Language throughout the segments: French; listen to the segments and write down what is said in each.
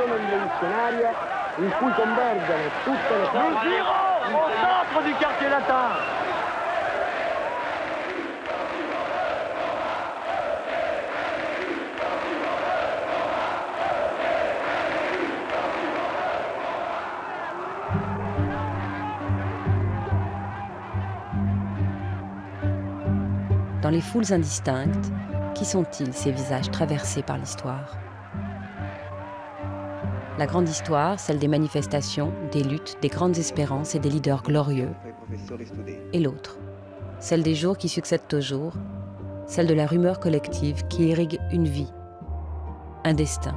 situazione rivoluzionaria in cui convergono tutte le forze. Au centre du quartier latin. Dans les foules indistinctes, qui sont-ils, ces visages traversés par l'histoire? La grande histoire, celle des manifestations, des luttes, des grandes espérances et des leaders glorieux. Et l'autre, celle des jours qui succèdent aux jours, celle de la rumeur collective qui irrigue une vie, un destin.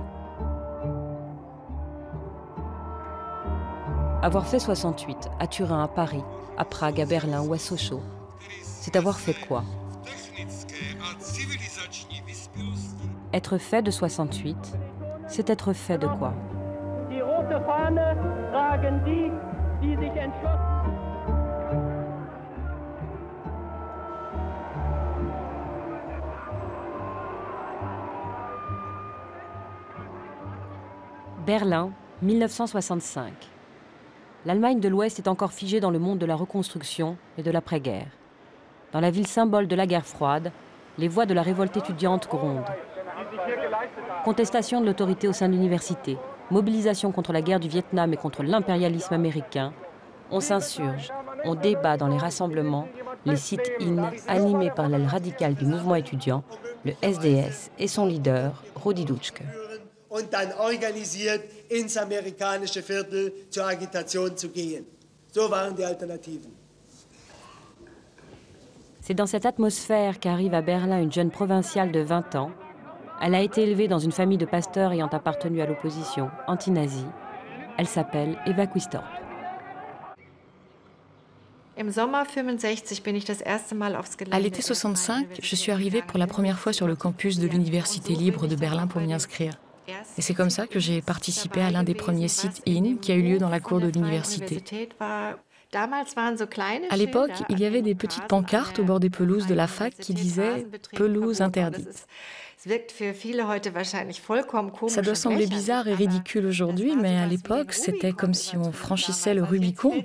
Avoir fait 68 à Turin, à Paris, à Prague, à Berlin ou à Sochaux, c'est avoir fait quoi? Être fait de 68, c'est être fait de quoi? Die rote Fahne tragen die, die sich entschlossen. Berlin, 1965. L'Allemagne de l'Ouest est encore figée dans le monde de la reconstruction et de l'après-guerre. Dans la ville symbole de la guerre froide, les voix de la révolte étudiante grondent. Contestation de l'autorité au sein de l'université, mobilisation contre la guerre du Vietnam et contre l'impérialisme américain. On s'insurge, on débat dans les rassemblements, les sit-ins animés par l'aile radicale du mouvement étudiant, le SDS et son leader, Rudi Dutschke. Und dann organisiert ins amerikanische Viertel zur Agitation zu gehen. So waren die Alternativen. C'est dans cette atmosphère qu'arrive à Berlin une jeune provinciale de 20 ans. Elle a été élevée dans une famille de pasteurs ayant appartenu à l'opposition anti-nazie. Elle s'appelle Eva Quistorp. À l'été 65, je suis arrivée pour la première fois sur le campus de l'Université libre de Berlin pour m'y inscrire. Et c'est comme ça que j'ai participé à l'un des premiers sit-in qui a eu lieu dans la cour de l'université. À l'époque, il y avait des petites pancartes au bord des pelouses de la fac qui disaient « pelouse interdite ». Ça doit sembler bizarre et ridicule aujourd'hui, mais à l'époque, c'était comme si on franchissait le Rubicon.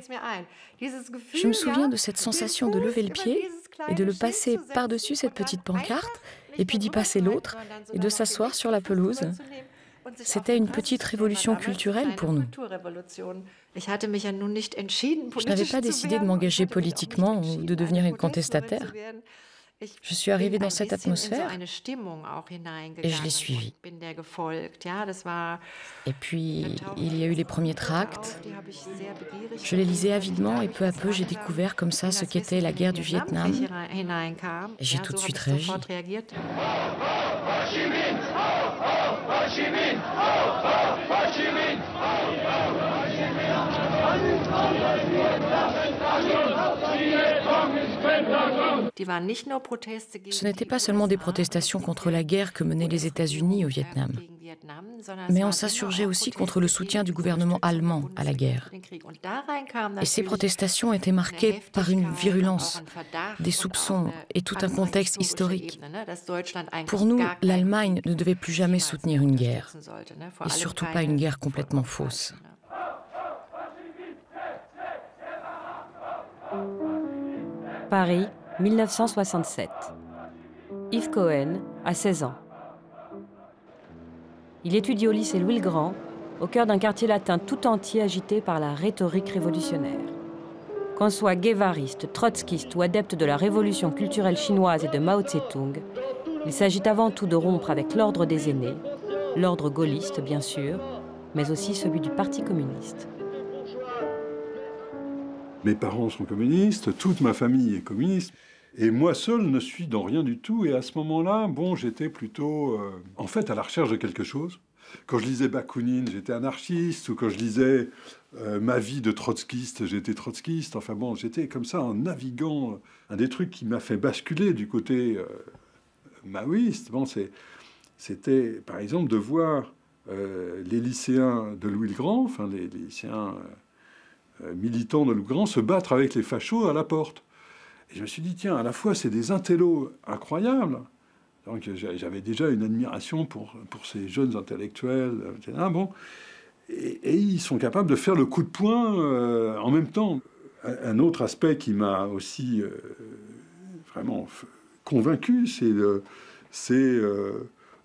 Je me souviens de cette sensation de lever le pied et de le passer par-dessus cette petite pancarte, et puis d'y passer l'autre, et de s'asseoir sur la pelouse. C'était une petite révolution culturelle pour nous. Je n'avais pas décidé de m'engager politiquement ou de devenir une contestataire. Je suis arrivée dans cette atmosphère et je l'ai suivie. Et puis, il y a eu les premiers tracts. Je les lisais avidement et peu à peu, j'ai découvert comme ça ce qu'était la guerre du Vietnam. Et j'ai tout de suite réagi. Ce n'était pas seulement des protestations contre la guerre que menaient les États-Unis au Vietnam, mais on s'insurgeait aussi contre le soutien du gouvernement allemand à la guerre. Et ces protestations étaient marquées par une virulence, des soupçons et tout un contexte historique. Pour nous, l'Allemagne ne devait plus jamais soutenir une guerre, et surtout pas une guerre complètement fausse. Paris, 1967. Yves Cohen a 16 ans. Il étudie au lycée Louis-le-Grand, au cœur d'un quartier latin tout entier agité par la rhétorique révolutionnaire. Qu'on soit guévariste, trotskiste ou adepte de la révolution culturelle chinoise et de Mao Tse-tung, il s'agit avant tout de rompre avec l'ordre des aînés, l'ordre gaulliste bien sûr, mais aussi celui du Parti communiste. Mes parents sont communistes, toute ma famille est communiste, et moi seul ne suis dans rien du tout. Et à ce moment-là, bon, j'étais plutôt, en fait, à la recherche de quelque chose. Quand je lisais Bakounine, j'étais anarchiste, ou quand je lisais Ma vie de trotskiste, j'étais trotskiste. Enfin bon, j'étais comme ça en naviguant. Un des trucs qui m'a fait basculer du côté maoïste, bon, c'était, par exemple, de voir les lycéens de Louis-le-Grand, enfin les lycéens militants de Louis-le-Grand, se battre avec les fachos à la porte. Et je me suis dit, tiens, à la fois, c'est des intellos incroyables. Donc, j'avais déjà une admiration pour ces jeunes intellectuels, etc. Bon. et ils sont capables de faire le coup de poing en même temps. Un autre aspect qui m'a aussi vraiment convaincu, c'est de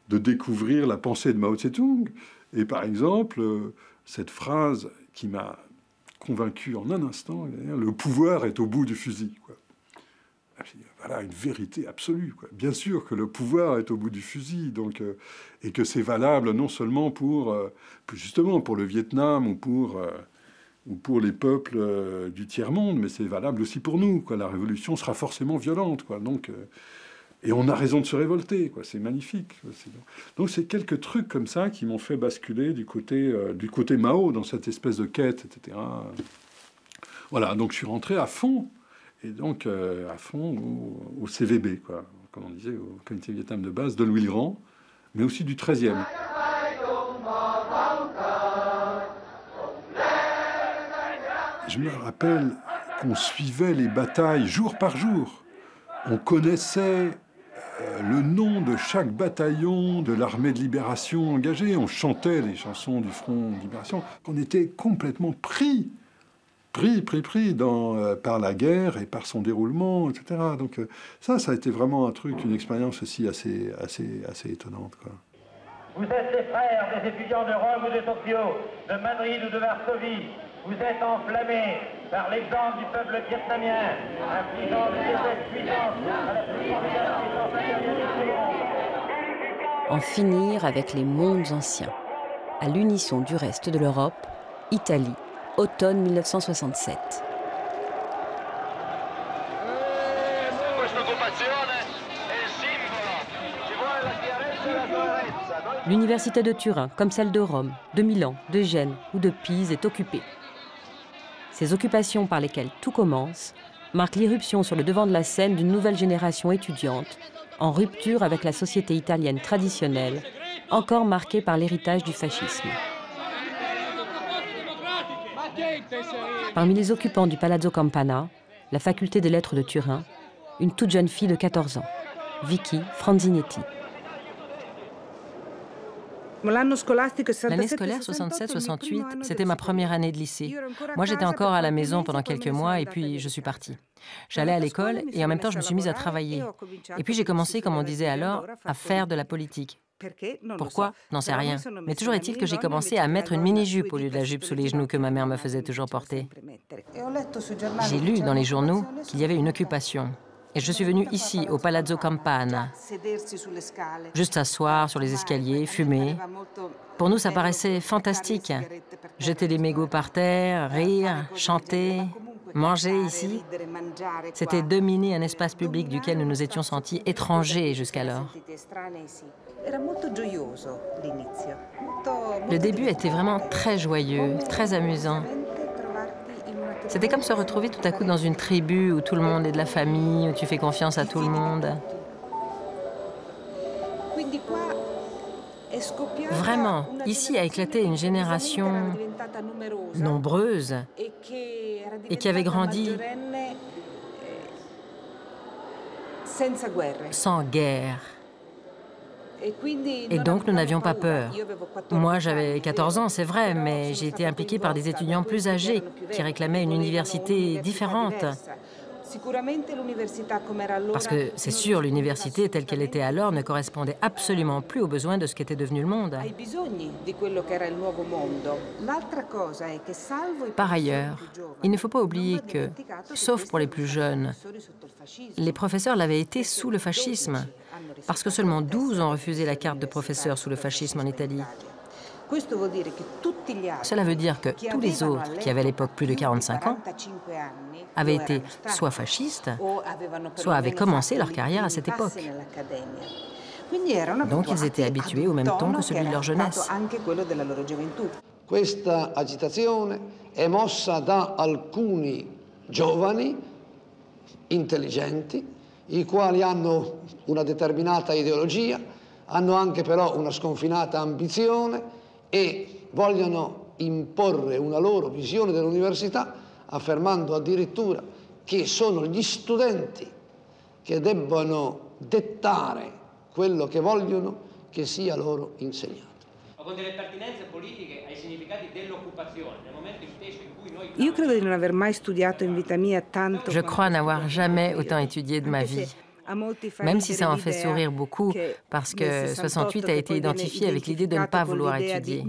découvrir la pensée de Mao Tse-tung. Et par exemple, cette phrase qui m'a convaincu en un instant, le pouvoir est au bout du fusil, quoi. Voilà une vérité absolue, quoi. Bien sûr que le pouvoir est au bout du fusil, donc, et que c'est valable non seulement justement pour le Vietnam ou pour les peuples du tiers-monde, mais c'est valable aussi pour nous, quoi. La révolution sera forcément violente, quoi. Donc, et on a raison de se révolter, quoi. C'est magnifique. Donc c'est quelques trucs comme ça qui m'ont fait basculer du côté Mao, dans cette espèce de quête, etc. Voilà, donc je suis rentré à fond, et donc à fond au CVB, quoi, comme on disait, au Comité Vietnam de base de Louis le Grand, mais aussi du 13e. Je me rappelle qu'on suivait les batailles jour par jour. On connaissait le nom de chaque bataillon de l'armée de libération engagée. On chantait les chansons du Front de libération. On était complètement pris par la guerre et par son déroulement, etc. Donc ça a été vraiment un truc, une expérience aussi assez étonnante, quoi. Vous êtes les frères des étudiants de Rome ou de Tokyo, de Madrid ou de Varsovie. Vous êtes enflammés par l'exemple du peuple vietnamien, infligeant des effets puissants à la plus formidable puissance impérialiste du monde. En finir avec les mondes anciens. À l'unisson du reste de l'Europe, Italie, automne 1967. L'université de Turin, comme celle de Rome, de Milan, de Gênes ou de Pise, est occupée. Ces occupations par lesquelles tout commence marquent l'irruption sur le devant de la scène d'une nouvelle génération étudiante, en rupture avec la société italienne traditionnelle, encore marquée par l'héritage du fascisme. Parmi les occupants du Palazzo Campana, la faculté des lettres de Turin, une toute jeune fille de 14 ans, Vicky Franzinetti. L'année scolaire 67-68, c'était ma première année de lycée. Moi, j'étais encore à la maison pendant quelques mois et puis je suis partie. J'allais à l'école et en même temps, je me suis mise à travailler. Et puis j'ai commencé, comme on disait alors, à faire de la politique. Pourquoi? N'en sais rien. Mais toujours est-il que j'ai commencé à mettre une mini-jupe au lieu de la jupe sous les genoux que ma mère me faisait toujours porter. J'ai lu dans les journaux qu'il y avait une occupation. Et je suis venue ici, au Palazzo Campana, juste s'asseoir sur les escaliers, fumer. Pour nous, ça paraissait fantastique. Jeter des mégots par terre, rire, chanter, manger ici. C'était dominer un espace public duquel nous nous étions sentis étrangers jusqu'alors. Le début était vraiment très joyeux, très amusant. C'était comme se retrouver tout à coup dans une tribu où tout le monde est de la famille, où tu fais confiance à tout le monde. Vraiment, ici a éclaté une génération nombreuse et qui avait grandi sans guerre. Et donc, nous n'avions pas peur. Moi, j'avais 14 ans, c'est vrai, mais j'ai été impliquée par des étudiants plus âgés qui réclamaient une université différente. Parce que, c'est sûr, l'université telle qu'elle était alors ne correspondait absolument plus aux besoins de ce qu'était devenu le monde. Par ailleurs, il ne faut pas oublier que, sauf pour les plus jeunes, les professeurs l'avaient été sous le fascisme, parce que seulement 12 ont refusé la carte de professeur sous le fascisme en Italie. Cela veut dire que tous les autres, qui avaient à l'époque plus de 45 ans, avaient été soit fascistes, soit avaient commencé leur carrière à cette époque. Donc ils étaient habitués au même ton que celui de leur jeunesse. Questa agitazione è mossa da alcuni giovani intelligenti, i quali hanno una determinata ideologia, hanno anche però una sconfinata ambizione e vogliono imporre una loro visione dell'università, affermando addirittura che sono gli studenti che debbano dettare quello che vogliono che sia loro insegnato. Je crois n'avoir jamais autant étudié de ma vie. Même si ça en fait sourire beaucoup, parce que 68 a été identifié avec l'idée de ne pas vouloir étudier.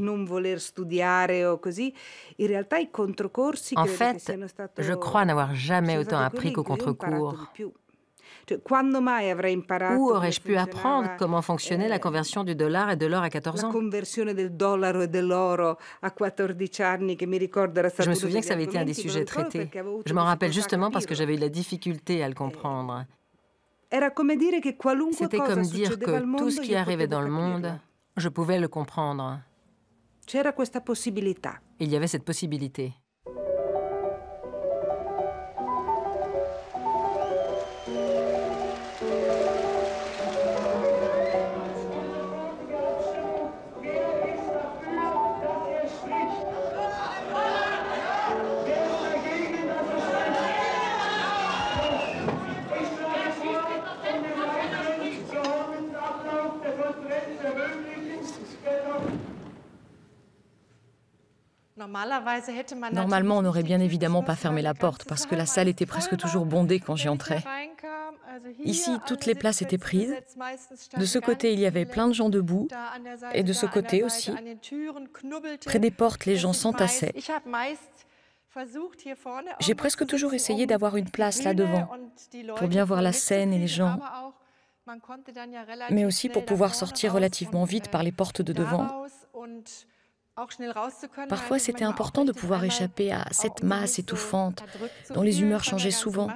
En fait, je crois n'avoir jamais autant appris qu'au contre-cours. Où aurais-je pu apprendre comment fonctionnait la conversion du dollar et de l'or à 14 ans? Je me souviens que ça avait été un des sujets traités. Je m'en rappelle justement parce que j'avais eu de la difficulté à le comprendre. C'était comme dire que tout ce qui arrivait dans le monde, je pouvais le comprendre. Il y avait cette possibilité. Normalement, on n'aurait bien évidemment pas fermé la porte parce que la salle était presque toujours bondée quand j'y entrais. Ici, toutes les places étaient prises. De ce côté, il y avait plein de gens debout et de ce côté aussi. Près des portes, les gens s'entassaient. J'ai presque toujours essayé d'avoir une place là devant pour bien voir la scène et les gens, mais aussi pour pouvoir sortir relativement vite par les portes de devant. Parfois, c'était important de pouvoir échapper à cette masse étouffante dont les humeurs changeaient souvent,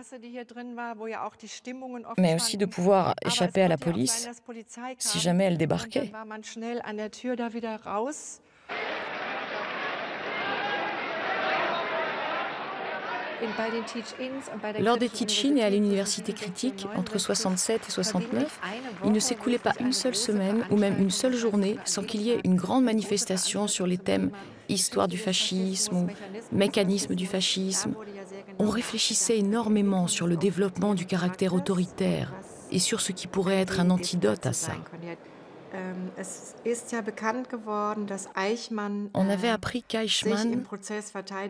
mais aussi de pouvoir échapper à la police si jamais elle débarquait. Lors des teach-ins et à l'université critique, entre 67 et 69, il ne s'écoulait pas une seule semaine ou même une seule journée sans qu'il y ait une grande manifestation sur les thèmes histoire du fascisme ou mécanisme du fascisme. On réfléchissait énormément sur le développement du caractère autoritaire et sur ce qui pourrait être un antidote à ça. On avait appris qu'Eichmann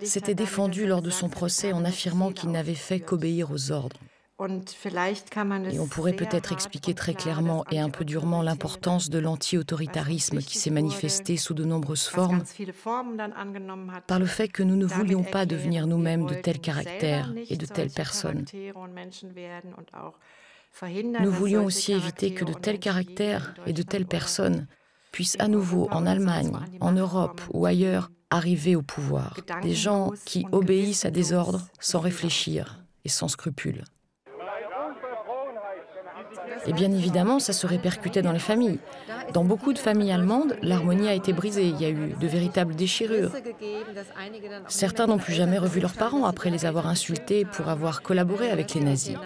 s'était défendu lors de son procès en affirmant qu'il n'avait fait qu'obéir aux ordres. Et on pourrait peut-être expliquer très clairement et un peu durement l'importance de l'anti-autoritarisme qui s'est manifesté sous de nombreuses formes par le fait que nous ne voulions pas devenir nous-mêmes de tels caractères et de telles personnes. Nous voulions aussi éviter que de tels caractères et de telles personnes puissent à nouveau en Allemagne, en Europe ou ailleurs arriver au pouvoir. Des gens qui obéissent à des ordres sans réfléchir et sans scrupules. Et bien évidemment, ça se répercutait dans les familles. Dans beaucoup de familles allemandes, l'harmonie a été brisée. Il y a eu de véritables déchirures. Certains n'ont plus jamais revu leurs parents après les avoir insultés pour avoir collaboré avec les nazis.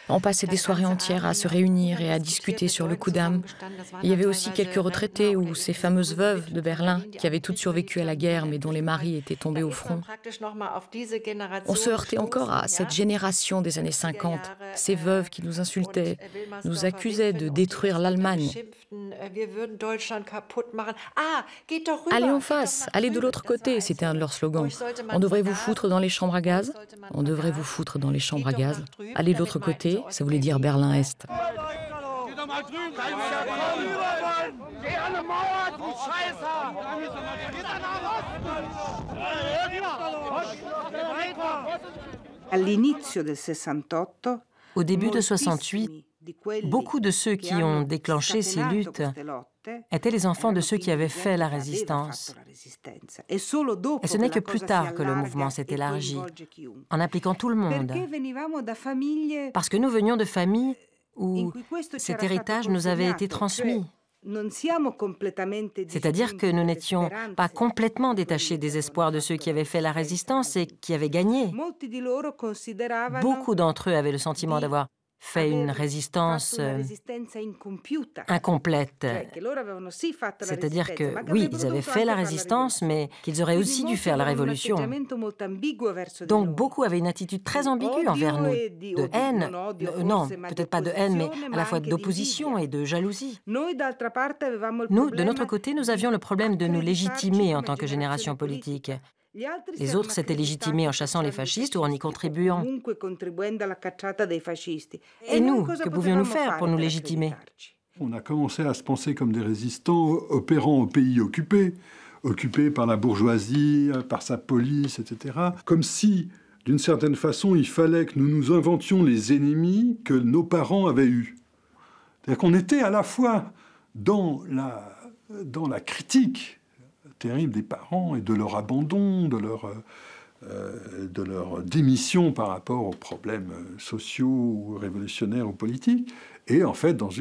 On passait des soirées entières à se réunir et à discuter sur le coup d'âme. Il y avait aussi quelques retraités ou ces fameuses veuves de Berlin qui avaient toutes survécu à la guerre mais dont les maris étaient tombés au front. On se heurtait encore à cette génération des années 50, ces veuves qui nous insultaient, nous accusaient de détruire l'Allemagne. Allez en face, allez de l'autre côté, c'était un de leurs slogans. On devrait vous foutre dans les chambres à gaz. On devrait vous foutre dans les chambres à gaz. Allez de l'autre côté, ça voulait dire Berlin-Est. Au début de 68, beaucoup de ceux qui ont déclenché ces luttes étaient les enfants de ceux qui avaient fait la résistance. Et ce n'est que plus tard que le mouvement s'est élargi, en impliquant tout le monde. Parce que nous venions de familles où cet héritage nous avait été transmis. C'est-à-dire que nous n'étions pas complètement détachés des espoirs de ceux qui avaient fait la résistance et qui avaient gagné. Beaucoup d'entre eux avaient le sentiment d'avoir fait une résistance incomplète. C'est-à-dire que, oui, ils avaient fait la résistance, mais qu'ils auraient aussi dû faire la révolution. Donc beaucoup avaient une attitude très ambiguë envers nous, de haine, non, peut-être pas de haine, mais à la fois d'opposition et de jalousie. Nous, de notre côté, nous avions le problème de nous légitimer en tant que génération politique. Les autres s'étaient légitimés en chassant les fascistes ou en y contribuant. Et nous, que pouvions-nous faire pour nous légitimer? On a commencé à se penser comme des résistants opérant au pays occupé, occupé par la bourgeoisie, par sa police, etc. Comme si, d'une certaine façon, il fallait que nous nous inventions les ennemis que nos parents avaient eus. C'est-à-dire qu'on était à la fois dans la critique terrible des parents et de leur abandon, de leur démission par rapport aux problèmes sociaux, ou révolutionnaires ou politiques, et en fait dans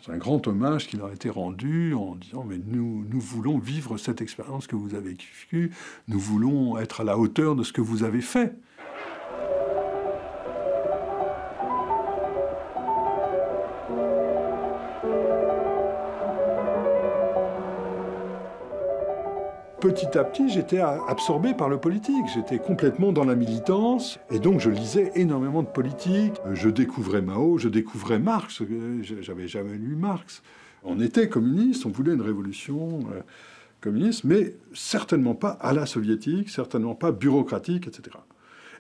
un grand hommage qui leur était rendu en disant « mais nous voulons vivre cette expérience que vous avez vécue, nous voulons être à la hauteur de ce que vous avez fait ». Petit à petit, j'étais absorbé par le politique. J'étais complètement dans la militance. Et donc, je lisais énormément de politique. Je découvrais Mao, je découvrais Marx. J'avais jamais lu Marx. On était communiste, on voulait une révolution communiste, mais certainement pas à la soviétique, certainement pas bureaucratique, etc.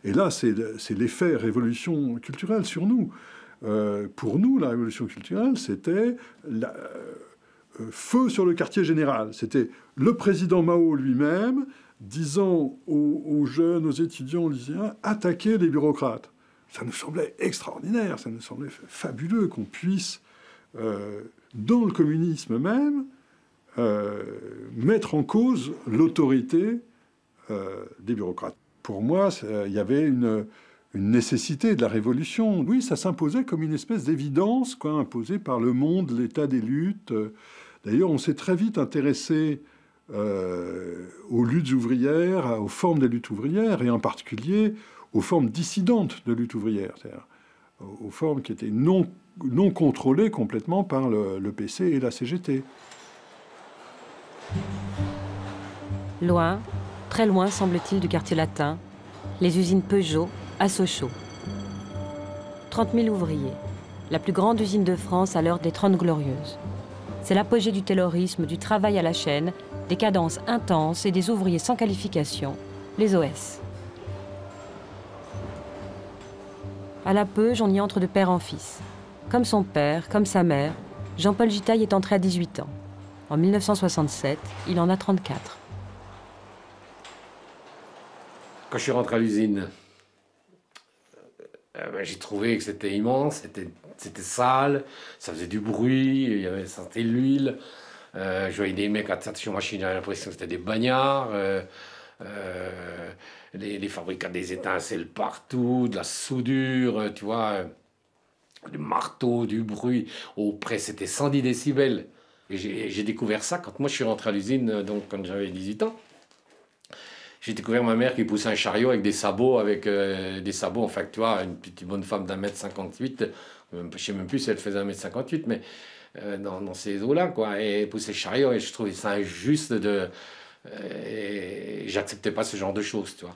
Et là, c'est l'effet révolution culturelle sur nous. Pour nous, la révolution culturelle, c'était feu sur le quartier général. C'était le président Mao lui-même disant aux jeunes, aux étudiants, aux lycéens, attaquez les bureaucrates. Ça nous semblait extraordinaire, ça nous semblait fabuleux qu'on puisse, dans le communisme même, mettre en cause l'autorité des bureaucrates. Pour moi, il y avait une nécessité de la révolution. Oui, ça s'imposait comme une espèce d'évidence, imposée par le monde, l'état des luttes. D'ailleurs, on s'est très vite intéressé aux luttes ouvrières, aux formes des luttes ouvrières, et en particulier aux formes dissidentes de lutte ouvrière, c'est-à-dire aux formes qui étaient non contrôlées complètement par le PC et la CGT. Loin, très loin semble-t-il du quartier latin, les usines Peugeot à Sochaux. 30 000 ouvriers, la plus grande usine de France à l'heure des 30 Glorieuses. C'est l'apogée du taylorisme, du travail à la chaîne, des cadences intenses et des ouvriers sans qualification, les OS. À la Peuge, on y entre de père en fils. Comme son père, comme sa mère, Jean-Paul Gitaille est entré à 18 ans. En 1967, il en a 34. Quand je suis rentré à l'usine, j'ai trouvé que c'était immense, c'était sale, ça faisait du bruit, il y avait sentait l'huile. Je voyais des mecs à station machine, j'avais l'impression que c'était des bagnards. Les fabricants des étincelles partout, de la soudure, tu vois, du marteau, du bruit. Au près, c'était 110 décibels. Et j'ai découvert ça quand moi je suis rentré à l'usine, donc quand j'avais 18 ans. J'ai découvert ma mère qui poussait un chariot avec des sabots, enfin, tu vois, une petite bonne femme d'1,58 m, je sais même plus si elle faisait 1,58 m, mais dans ces eaux-là, quoi. Et elle poussait le chariot, et je trouvais ça injuste et j'acceptais pas ce genre de choses, tu vois.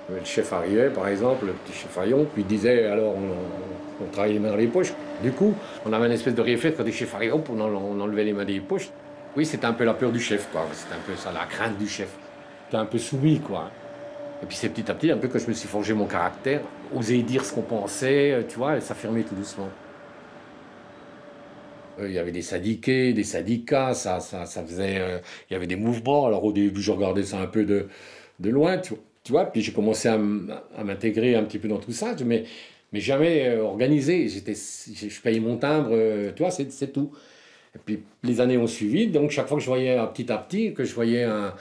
Le chef arrivait, par exemple, le petit chef Arion, puis il disait, alors, on travaille les mains dans les poches. Du coup, on avait une espèce de réflexe quand les chefs arrivaient, on enlevait les mains des poches. Oui, c'était un peu la peur du chef, quoi. C'était un peu ça, la crainte du chef. C'était un peu soumis, quoi. Et puis c'est petit à petit, un peu que je me suis forgé mon caractère, oser dire ce qu'on pensait, tu vois, et s'affirmer tout doucement. Il y avait des syndiqués, des syndicats, ça faisait... il y avait des mouvements, alors au début, je regardais ça un peu de loin, tu vois, puis j'ai commencé à m'intégrer un petit peu dans tout ça, mais jamais organisé. Je payais mon timbre, tu vois, c'est tout. Et puis les années ont suivi, donc chaque fois que je voyais petit à petit, que je voyais un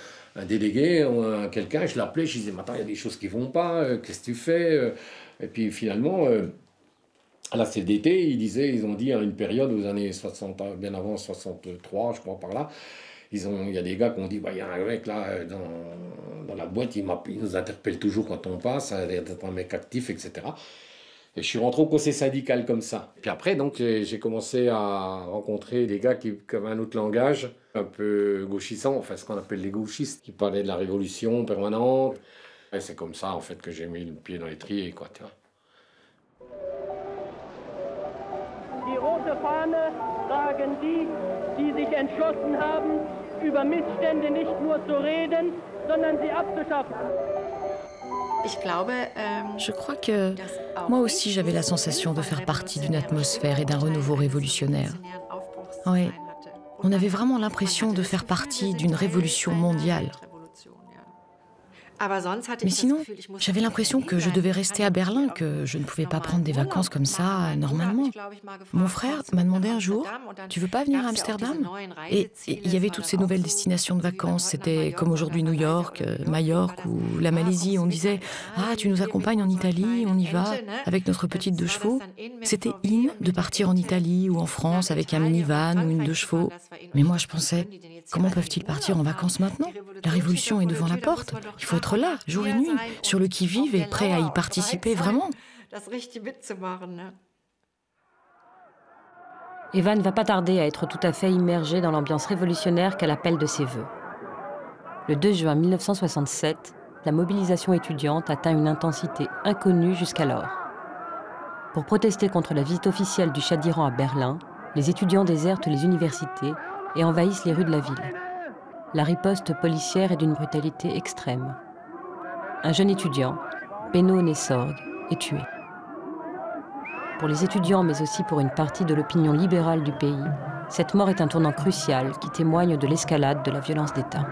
délégué ou quelqu'un, je l'appelais, je disais, attends, il y a des choses qui ne vont pas, qu'est-ce que tu fais? Et puis finalement, à la CDT, ils ont dit à une période aux années 60, bien avant 63, je crois par là, il y a des gars qui ont dit, il y a un mec là, dans la boîte, il nous interpelle toujours quand on passe, ça a l'air d'être un mec actif, etc. Et je suis rentré au conseil syndical comme ça. Puis après, donc, j'ai commencé à rencontrer des gars qui avaient un autre langage, un peu gauchissant, enfin ce qu'on appelle les gauchistes, qui parlaient de la révolution permanente. Et c'est comme ça, en fait, que j'ai mis le pied dans l'étrier, quoi, tu vois. Die rote Fahne tragen die sich entschlossen haben, über Missstände nicht nur zu reden, sondern sie abzuschaffen. Je crois que moi aussi j'avais la sensation de faire partie d'une atmosphère et d'un renouveau révolutionnaire. Oui, on avait vraiment l'impression de faire partie d'une révolution mondiale. Mais sinon, j'avais l'impression que je devais rester à Berlin, que je ne pouvais pas prendre des vacances comme ça, normalement. Mon frère m'a demandé un jour, « Tu veux pas venir à Amsterdam ?» Et il y avait toutes ces nouvelles destinations de vacances. C'était comme aujourd'hui New York, Majorque ou la Malaisie. On disait, « Ah, tu nous accompagnes en Italie, on y va, avec notre petite 2 chevaux. » C'était in de partir en Italie ou en France avec un minivan ou une 2 chevaux. Mais moi, je pensais, comment peuvent-ils partir en vacances maintenant? La révolution est devant la porte. Il faut être là, jour et nuit, sur le qui-vive et prêt à y participer vraiment. Eva ne va pas tarder à être tout à fait immergée dans l'ambiance révolutionnaire qu'elle appelle de ses voeux. Le 2 juin 1967, la mobilisation étudiante atteint une intensité inconnue jusqu'alors. Pour protester contre la visite officielle du Shah d'Iran à Berlin, les étudiants désertent les universités et envahissent les rues de la ville. La riposte policière est d'une brutalité extrême. Un jeune étudiant, Benno Nessorg, est tué. Pour les étudiants, mais aussi pour une partie de l'opinion libérale du pays, cette mort est un tournant crucial qui témoigne de l'escalade de la violence d'État.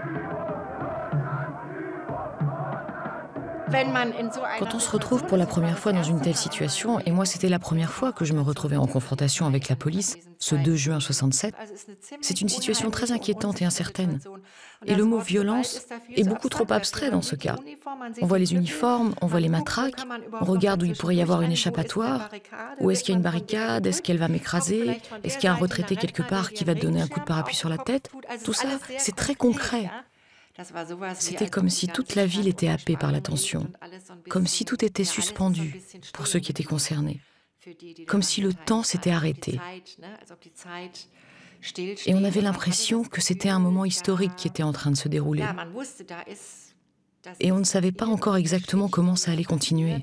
Quand on se retrouve pour la première fois dans une telle situation, et moi c'était la première fois que je me retrouvais en confrontation avec la police, ce 2 juin 67, c'est une situation très inquiétante et incertaine. Et le mot violence est beaucoup trop abstrait dans ce cas. On voit les uniformes, on voit les matraques, on regarde où il pourrait y avoir une échappatoire, où est-ce qu'il y a une barricade, est-ce qu'elle va m'écraser, est-ce qu'il y a un retraité quelque part qui va te donner un coup de parapluie sur la tête. Tout ça, c'est très concret. C'était comme si toute la ville était happée par la tension, comme si tout était suspendu pour ceux qui étaient concernés, comme si le temps s'était arrêté. Et on avait l'impression que c'était un moment historique qui était en train de se dérouler. Et on ne savait pas encore exactement comment ça allait continuer.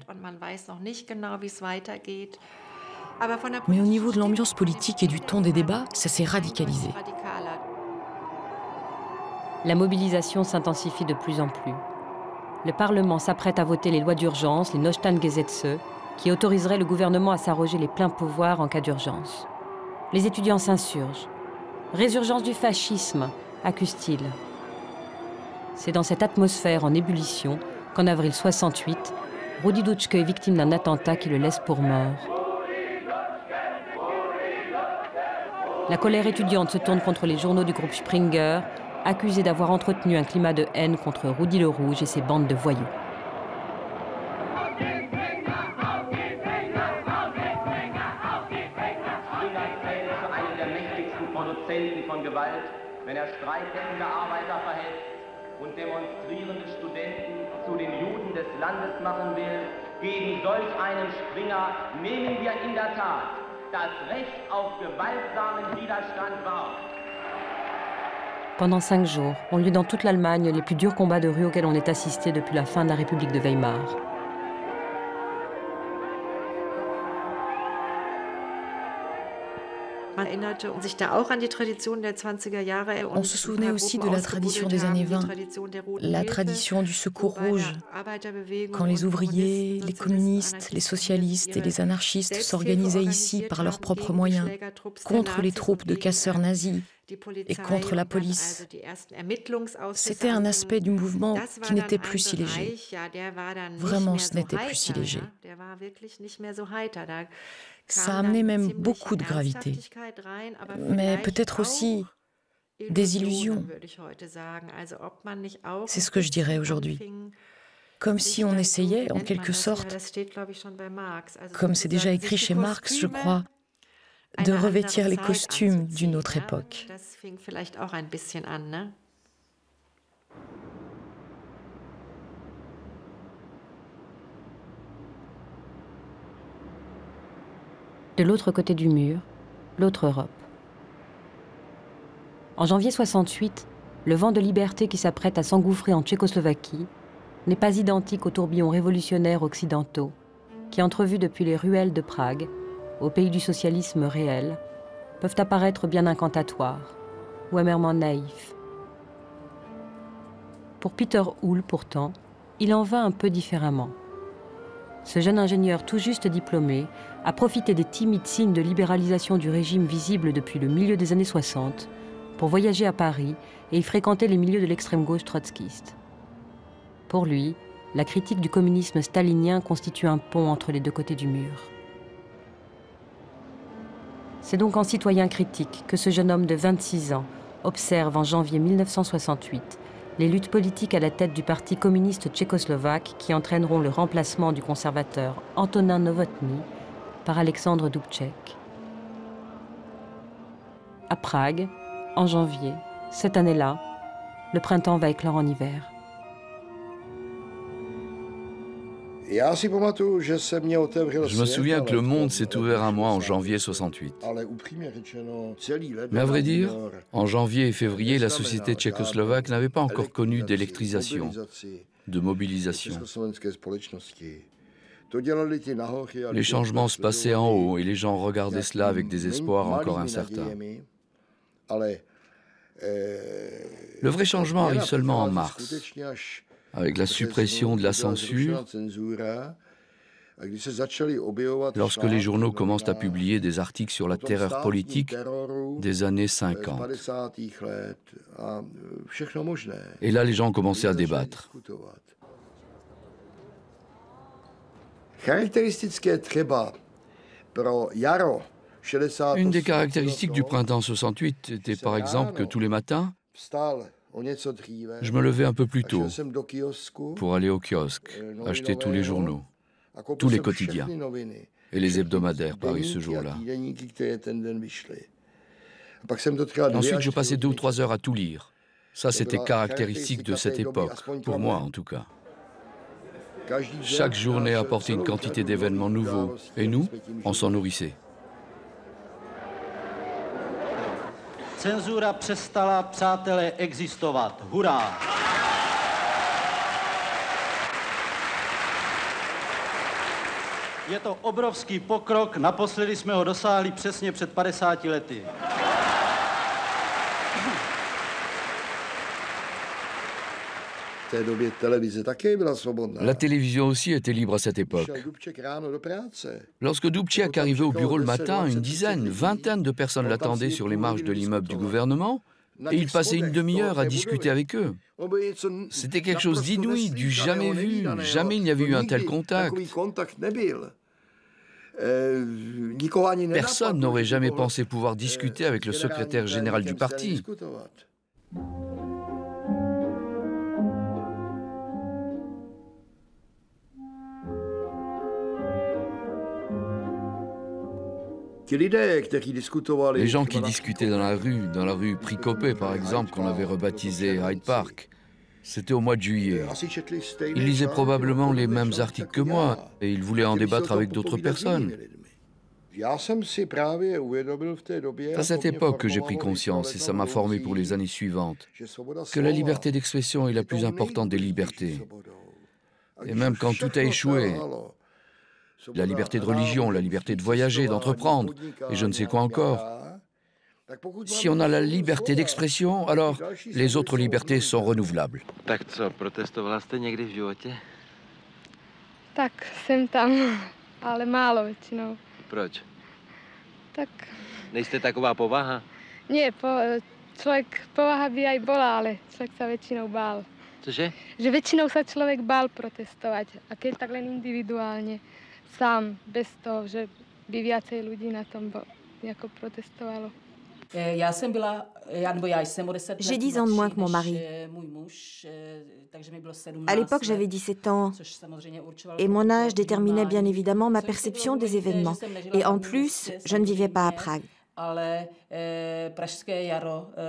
Mais au niveau de l'ambiance politique et du ton des débats, ça s'est radicalisé. La mobilisation s'intensifie de plus en plus. Le Parlement s'apprête à voter les lois d'urgence, les Notstandsgesetze, qui autoriseraient le gouvernement à s'arroger les pleins pouvoirs en cas d'urgence. Les étudiants s'insurgent. « Résurgence du fascisme », accusent-ils. C'est dans cette atmosphère en ébullition qu'en avril 68, Rudi Dutschke est victime d'un attentat qui le laisse pour mort. La colère étudiante se tourne contre les journaux du groupe Springer, accusés d'avoir entretenu un climat de haine contre Rudi le Rouge et ses bandes de voyous. Wenn streikende Arbeiter verhält und demonstrierende Studenten zu den Juden des Landes machen will, gegen solch einen Springer nehmen wir in der Tat das Recht auf gewaltsamen Widerstand wahr. Pendant 5 jours, ont lieu dans toute l'Allemagne les plus durs combats de rue auxquels on est assisté depuis la fin de la République de Weimar. On se souvenait aussi de la tradition des années 20, la tradition du secours rouge, quand les ouvriers, les communistes, les socialistes et les anarchistes s'organisaient ici par leurs propres moyens, contre les troupes de casseurs nazis et contre la police. C'était un aspect du mouvement qui n'était plus si léger. Vraiment, ce n'était plus si léger. Ça amenait même beaucoup de gravité, mais peut-être aussi des illusions. C'est ce que je dirais aujourd'hui. Comme si on essayait, en quelque sorte, comme c'est déjà écrit chez Marx, je crois, de revêtir les costumes d'une autre époque. De l'autre côté du mur, l'autre Europe. En janvier 68, le vent de liberté qui s'apprête à s'engouffrer en Tchécoslovaquie n'est pas identique aux tourbillons révolutionnaires occidentaux qui, entrevus depuis les ruelles de Prague, au pays du socialisme réel, peuvent apparaître bien incantatoires ou amèrement naïfs. Pour Peter Hull, pourtant, il en va un peu différemment. Ce jeune ingénieur tout juste diplômé a profité des timides signes de libéralisation du régime visibles depuis le milieu des années 60 pour voyager à Paris et y fréquenter les milieux de l'extrême gauche trotskiste. Pour lui, la critique du communisme stalinien constitue un pont entre les deux côtés du mur. C'est donc en citoyen critique que ce jeune homme de 26 ans observe en janvier 1968 les luttes politiques à la tête du Parti communiste tchécoslovaque qui entraîneront le remplacement du conservateur Antonin Novotny par Alexandre Dubček. À Prague, en janvier, cette année-là, le printemps va éclore en hiver. Je me souviens que le monde s'est ouvert à moi en janvier 68. Mais à vrai dire, en janvier et février, la société tchécoslovaque n'avait pas encore connu d'électrisation, de mobilisation. Les changements se passaient en haut et les gens regardaient cela avec des espoirs encore incertains. Le vrai changement arrive seulement en mars, avec la suppression de la censure, lorsque les journaux commencent à publier des articles sur la terreur politique des années 50. Et là, les gens ont commencé à débattre. Une des caractéristiques du printemps 68 était par exemple que tous les matins, je me levais un peu plus tôt pour aller au kiosque, acheter tous les journaux, tous les quotidiens et les hebdomadaires parus ce jour-là. Ensuite, je passais 2 ou 3 heures à tout lire. Ça, c'était caractéristique de cette époque, pour moi en tout cas. Chaque journée apportait une quantité d'événements nouveaux, et nous, on s'en nourrissait. Cenzura přestala, přátelé, existovat. Hurá! Je to obrovský pokrok, naposledy jsme ho dosáhli přesně před 50 lety. La télévision aussi était libre à cette époque. Lorsque Dubček arrivait au bureau le matin, une dizaine, une vingtaine de personnes l'attendaient sur les marches de l'immeuble du gouvernement et il passait une demi-heure à discuter avec eux. C'était quelque chose d'inouï, du jamais vu. Jamais il n'y avait eu un tel contact. Personne n'aurait jamais pensé pouvoir discuter avec le secrétaire général du parti. Les gens qui discutaient dans la rue Prikopé par exemple, qu'on avait rebaptisée Hyde Park, c'était au mois de juillet. Ils lisaient probablement les mêmes articles que moi et ils voulaient en débattre avec d'autres personnes. C'est à cette époque que j'ai pris conscience, et ça m'a formé pour les années suivantes, que la liberté d'expression est la plus importante des libertés. Et même quand tout a échoué, la liberté de religion, la liberté de voyager, d'entreprendre, et je ne sais quoi encore. Si on a la liberté d'expression, alors les autres libertés sont renouvelables. Tak co, protestovala jste někdy v životě? Tak, jsem tam, ale málo většinou. Proč? Tak... Nejste taková povaha? Nie, povaha by aj bola, ale človek sa väčšinou bál. Cože? Že väčšinou sa človek bál protestovať, a keď tak len individuálne. Sám, bez toho, že by viacej ľudí na tom jako protestovalo. J'ai 10 ans de moins que mon mari. À l'époque, j'avais 17 ans. Et mon âge déterminait bien évidemment ma perception des événements. Et en plus, je ne vivais pas à Prague.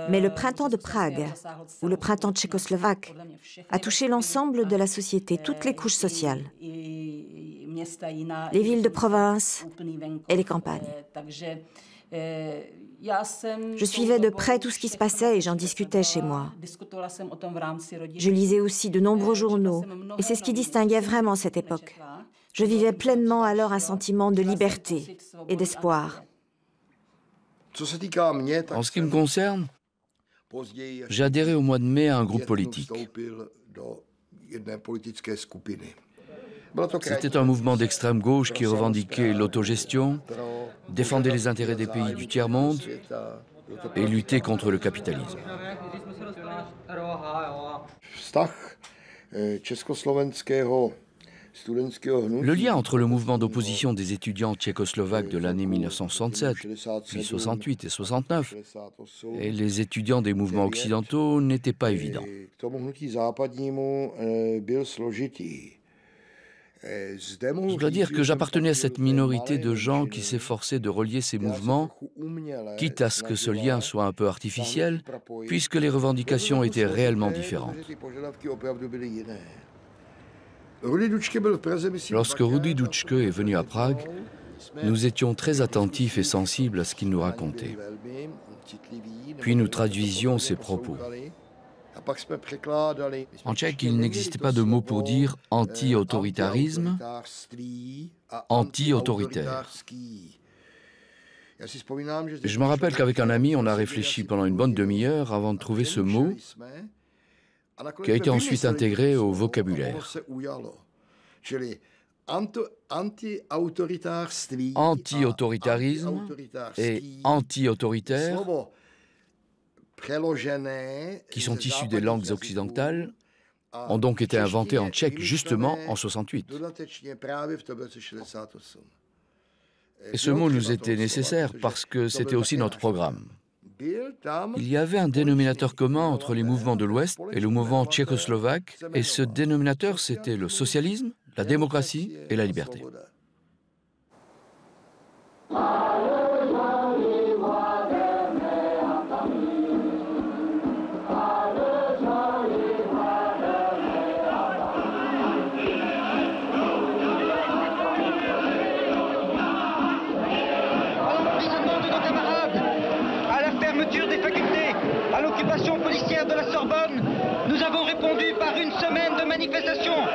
Mais le printemps de Prague, ou le printemps tchécoslovaque, a touché l'ensemble de la société, toutes les couches sociales. les villes de province et les campagnes. Je suivais de près tout ce qui se passait et j'en discutais chez moi. Je lisais aussi de nombreux journaux et c'est ce qui distinguait vraiment cette époque. Je vivais pleinement alors un sentiment de liberté et d'espoir. En ce qui me concerne, j'ai adhéré au mois de mai à un groupe politique. C'était un mouvement d'extrême gauche qui revendiquait l'autogestion, défendait les intérêts des pays du tiers-monde et luttait contre le capitalisme. Le lien entre le mouvement d'opposition des étudiants tchécoslovaques de l'année 1967, puis 68 et 69, et les étudiants des mouvements occidentaux n'était pas évident. Je dois dire que j'appartenais à cette minorité de gens qui s'efforçaient de relier ces mouvements, quitte à ce que ce lien soit un peu artificiel, puisque les revendications étaient réellement différentes. Lorsque Rudi Dutschke est venu à Prague, nous étions très attentifs et sensibles à ce qu'il nous racontait. Puis nous traduisions ses propos. En tchèque, il n'existait pas de mot pour dire anti-autoritarisme, anti-autoritaire. Je me rappelle qu'avec un ami, on a réfléchi pendant une bonne demi-heure avant de trouver ce mot, qui a été ensuite intégré au vocabulaire. Anti-autoritarisme et anti-autoritaire, qui sont issus des langues occidentales, ont donc été inventés en tchèque justement en 68. Et ce mot nous était nécessaire parce que c'était aussi notre programme. Il y avait un dénominateur commun entre les mouvements de l'Ouest et le mouvement tchécoslovaque, et ce dénominateur, c'était le socialisme, la démocratie et la liberté. À l'occupation policière de la Sorbonne, nous avons répondu par une semaine de manifestations.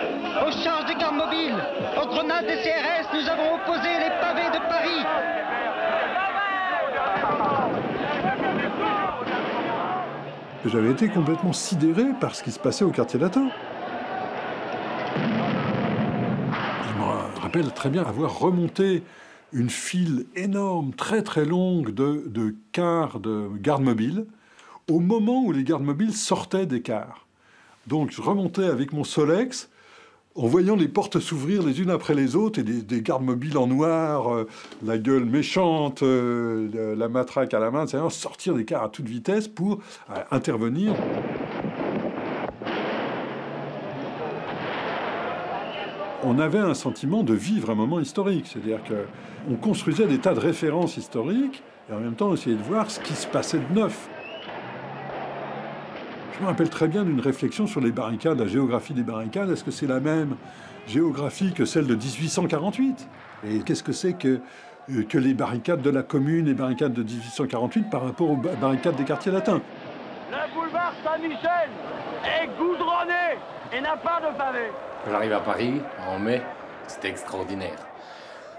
Aux charges des gardes mobiles, aux grenades des CRS, nous avons opposé les pavés de Paris. J'avais été complètement sidéré par ce qui se passait au quartier latin. Je me rappelle très bien avoir remonté une file énorme, très très longue de cars de gardes mobiles, au moment où les gardes mobiles sortaient des cars. Donc je remontais avec mon Solex, en voyant les portes s'ouvrir les unes après les autres, et des gardes mobiles en noir, la gueule méchante, la matraque à la main, c'est-à-dire sortir des cars à toute vitesse pour intervenir. On avait un sentiment de vivre un moment historique, c'est-à-dire qu'on construisait des tas de références historiques, et en même temps on essayait de voir ce qui se passait de neuf. Je me rappelle très bien d'une réflexion sur les barricades, la géographie des barricades. Est-ce que c'est la même géographie que celle de 1848 ? Et qu'est-ce que c'est que les barricades de la Commune, les barricades de 1848 par rapport aux barricades des quartiers latins ? Le boulevard Saint-Michel est goudronné et n'a pas de pavé. Quand j'arrive à Paris, en mai, c'était extraordinaire.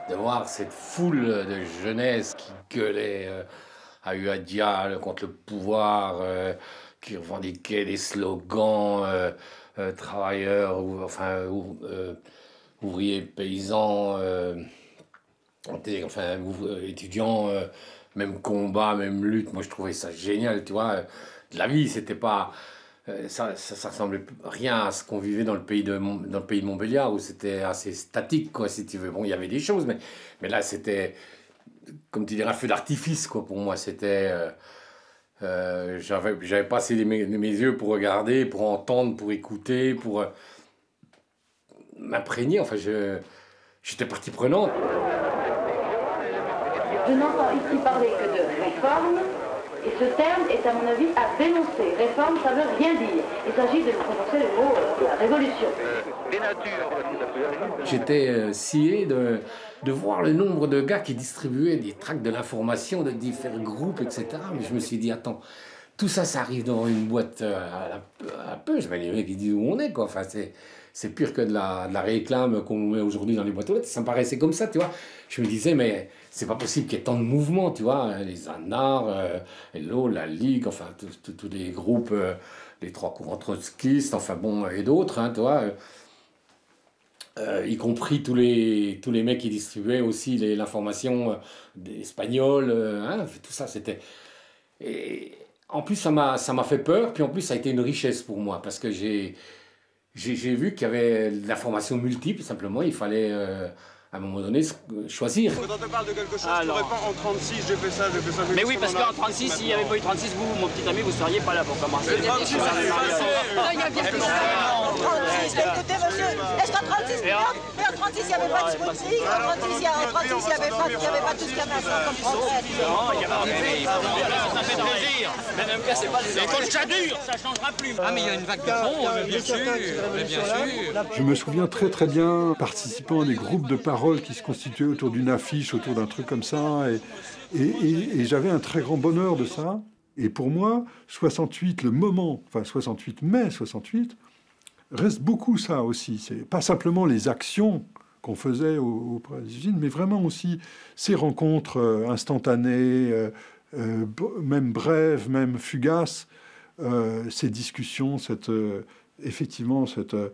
De voir cette foule de jeunesse qui gueulait à Uadia contre le pouvoir, qui revendiquait des slogans travailleurs, ouvriers, paysans, étudiants, même combat, même lutte. Moi, je trouvais ça génial, tu vois. La vie, c'était pas... ça ressemblait rien à ce qu'on vivait dans le pays de Montbéliard, où c'était assez statique, quoi, si tu veux. Bon, il y avait des choses, mais là, c'était, comme tu dirais, un feu d'artifice, quoi, pour moi. C'était... j'avais passé mes yeux pour regarder, pour entendre, pour écouter, pour m'imprégner. Enfin, j'étais partie prenante. Je n'entends ici parler que de réforme Et ce terme est, à mon avis, à dénoncer. Réforme, ça veut rien dire. Il s'agit de prononcer le mot révolution. J'étais scié de voir le nombre de gars qui distribuaient des tracts de l'information de différents groupes, etc. Mais je me suis dit, attends, tout ça, ça arrive dans une boîte à peu. Je vais les mecs qui disent où on est, quoi. Enfin, c'est pire que de la réclame qu'on met aujourd'hui dans les boîtes aux lettres. Ça me paraissait comme ça, tu vois. Je me disais, mais c'est pas possible qu'il y ait tant de mouvements, tu vois. Les ANAR, Hello, la Ligue, enfin, tous les groupes, les trois courants trotskistes, enfin bon, et d'autres, hein, tu vois. Y compris tous les mecs qui distribuaient aussi l'information des Espagnols, hein, tout ça, c'était... Et en plus, ça m'a fait peur, puis en plus, ça a été une richesse pour moi, parce que j'ai vu qu'il y avait de l'information multiple, simplement, il fallait, à un moment donné, choisir. Quand on te parle de quelque chose, tu réponds en 36, j'ai fait ça, j'ai fait ça. Mais oui, parce qu'en 36, s'il n'y avait pas eu 36, vous, mon petit ami, vous ne seriez pas là pour commencer. Mais 36, il y a bien plus en 36, écoutez, monsieur, est-ce qu'en 36, mais en 36, il n'y avait pas de politique, en 36, il n'y avait pas tout ce qu'il y avait comme progrès. Non, il n'y a pas de ça fait plaisir. Mais même cas, c'est pas les écoles, ça dure, ça ne changera plus. Ah, mais il y a une vague de fond, bien sûr, bien sûr. Je me souviens très très bien, participant à des groupes de parole qui se constituaient autour d'une affiche, autour d'un truc comme ça, et j'avais un très grand bonheur de ça. Et pour moi, 68, le moment, enfin 68, mai 68, reste beaucoup ça aussi. C'est pas simplement les actions qu'on faisait auprès des usines, mais vraiment aussi ces rencontres instantanées, même brèves, même fugaces, ces discussions, effectivement, ce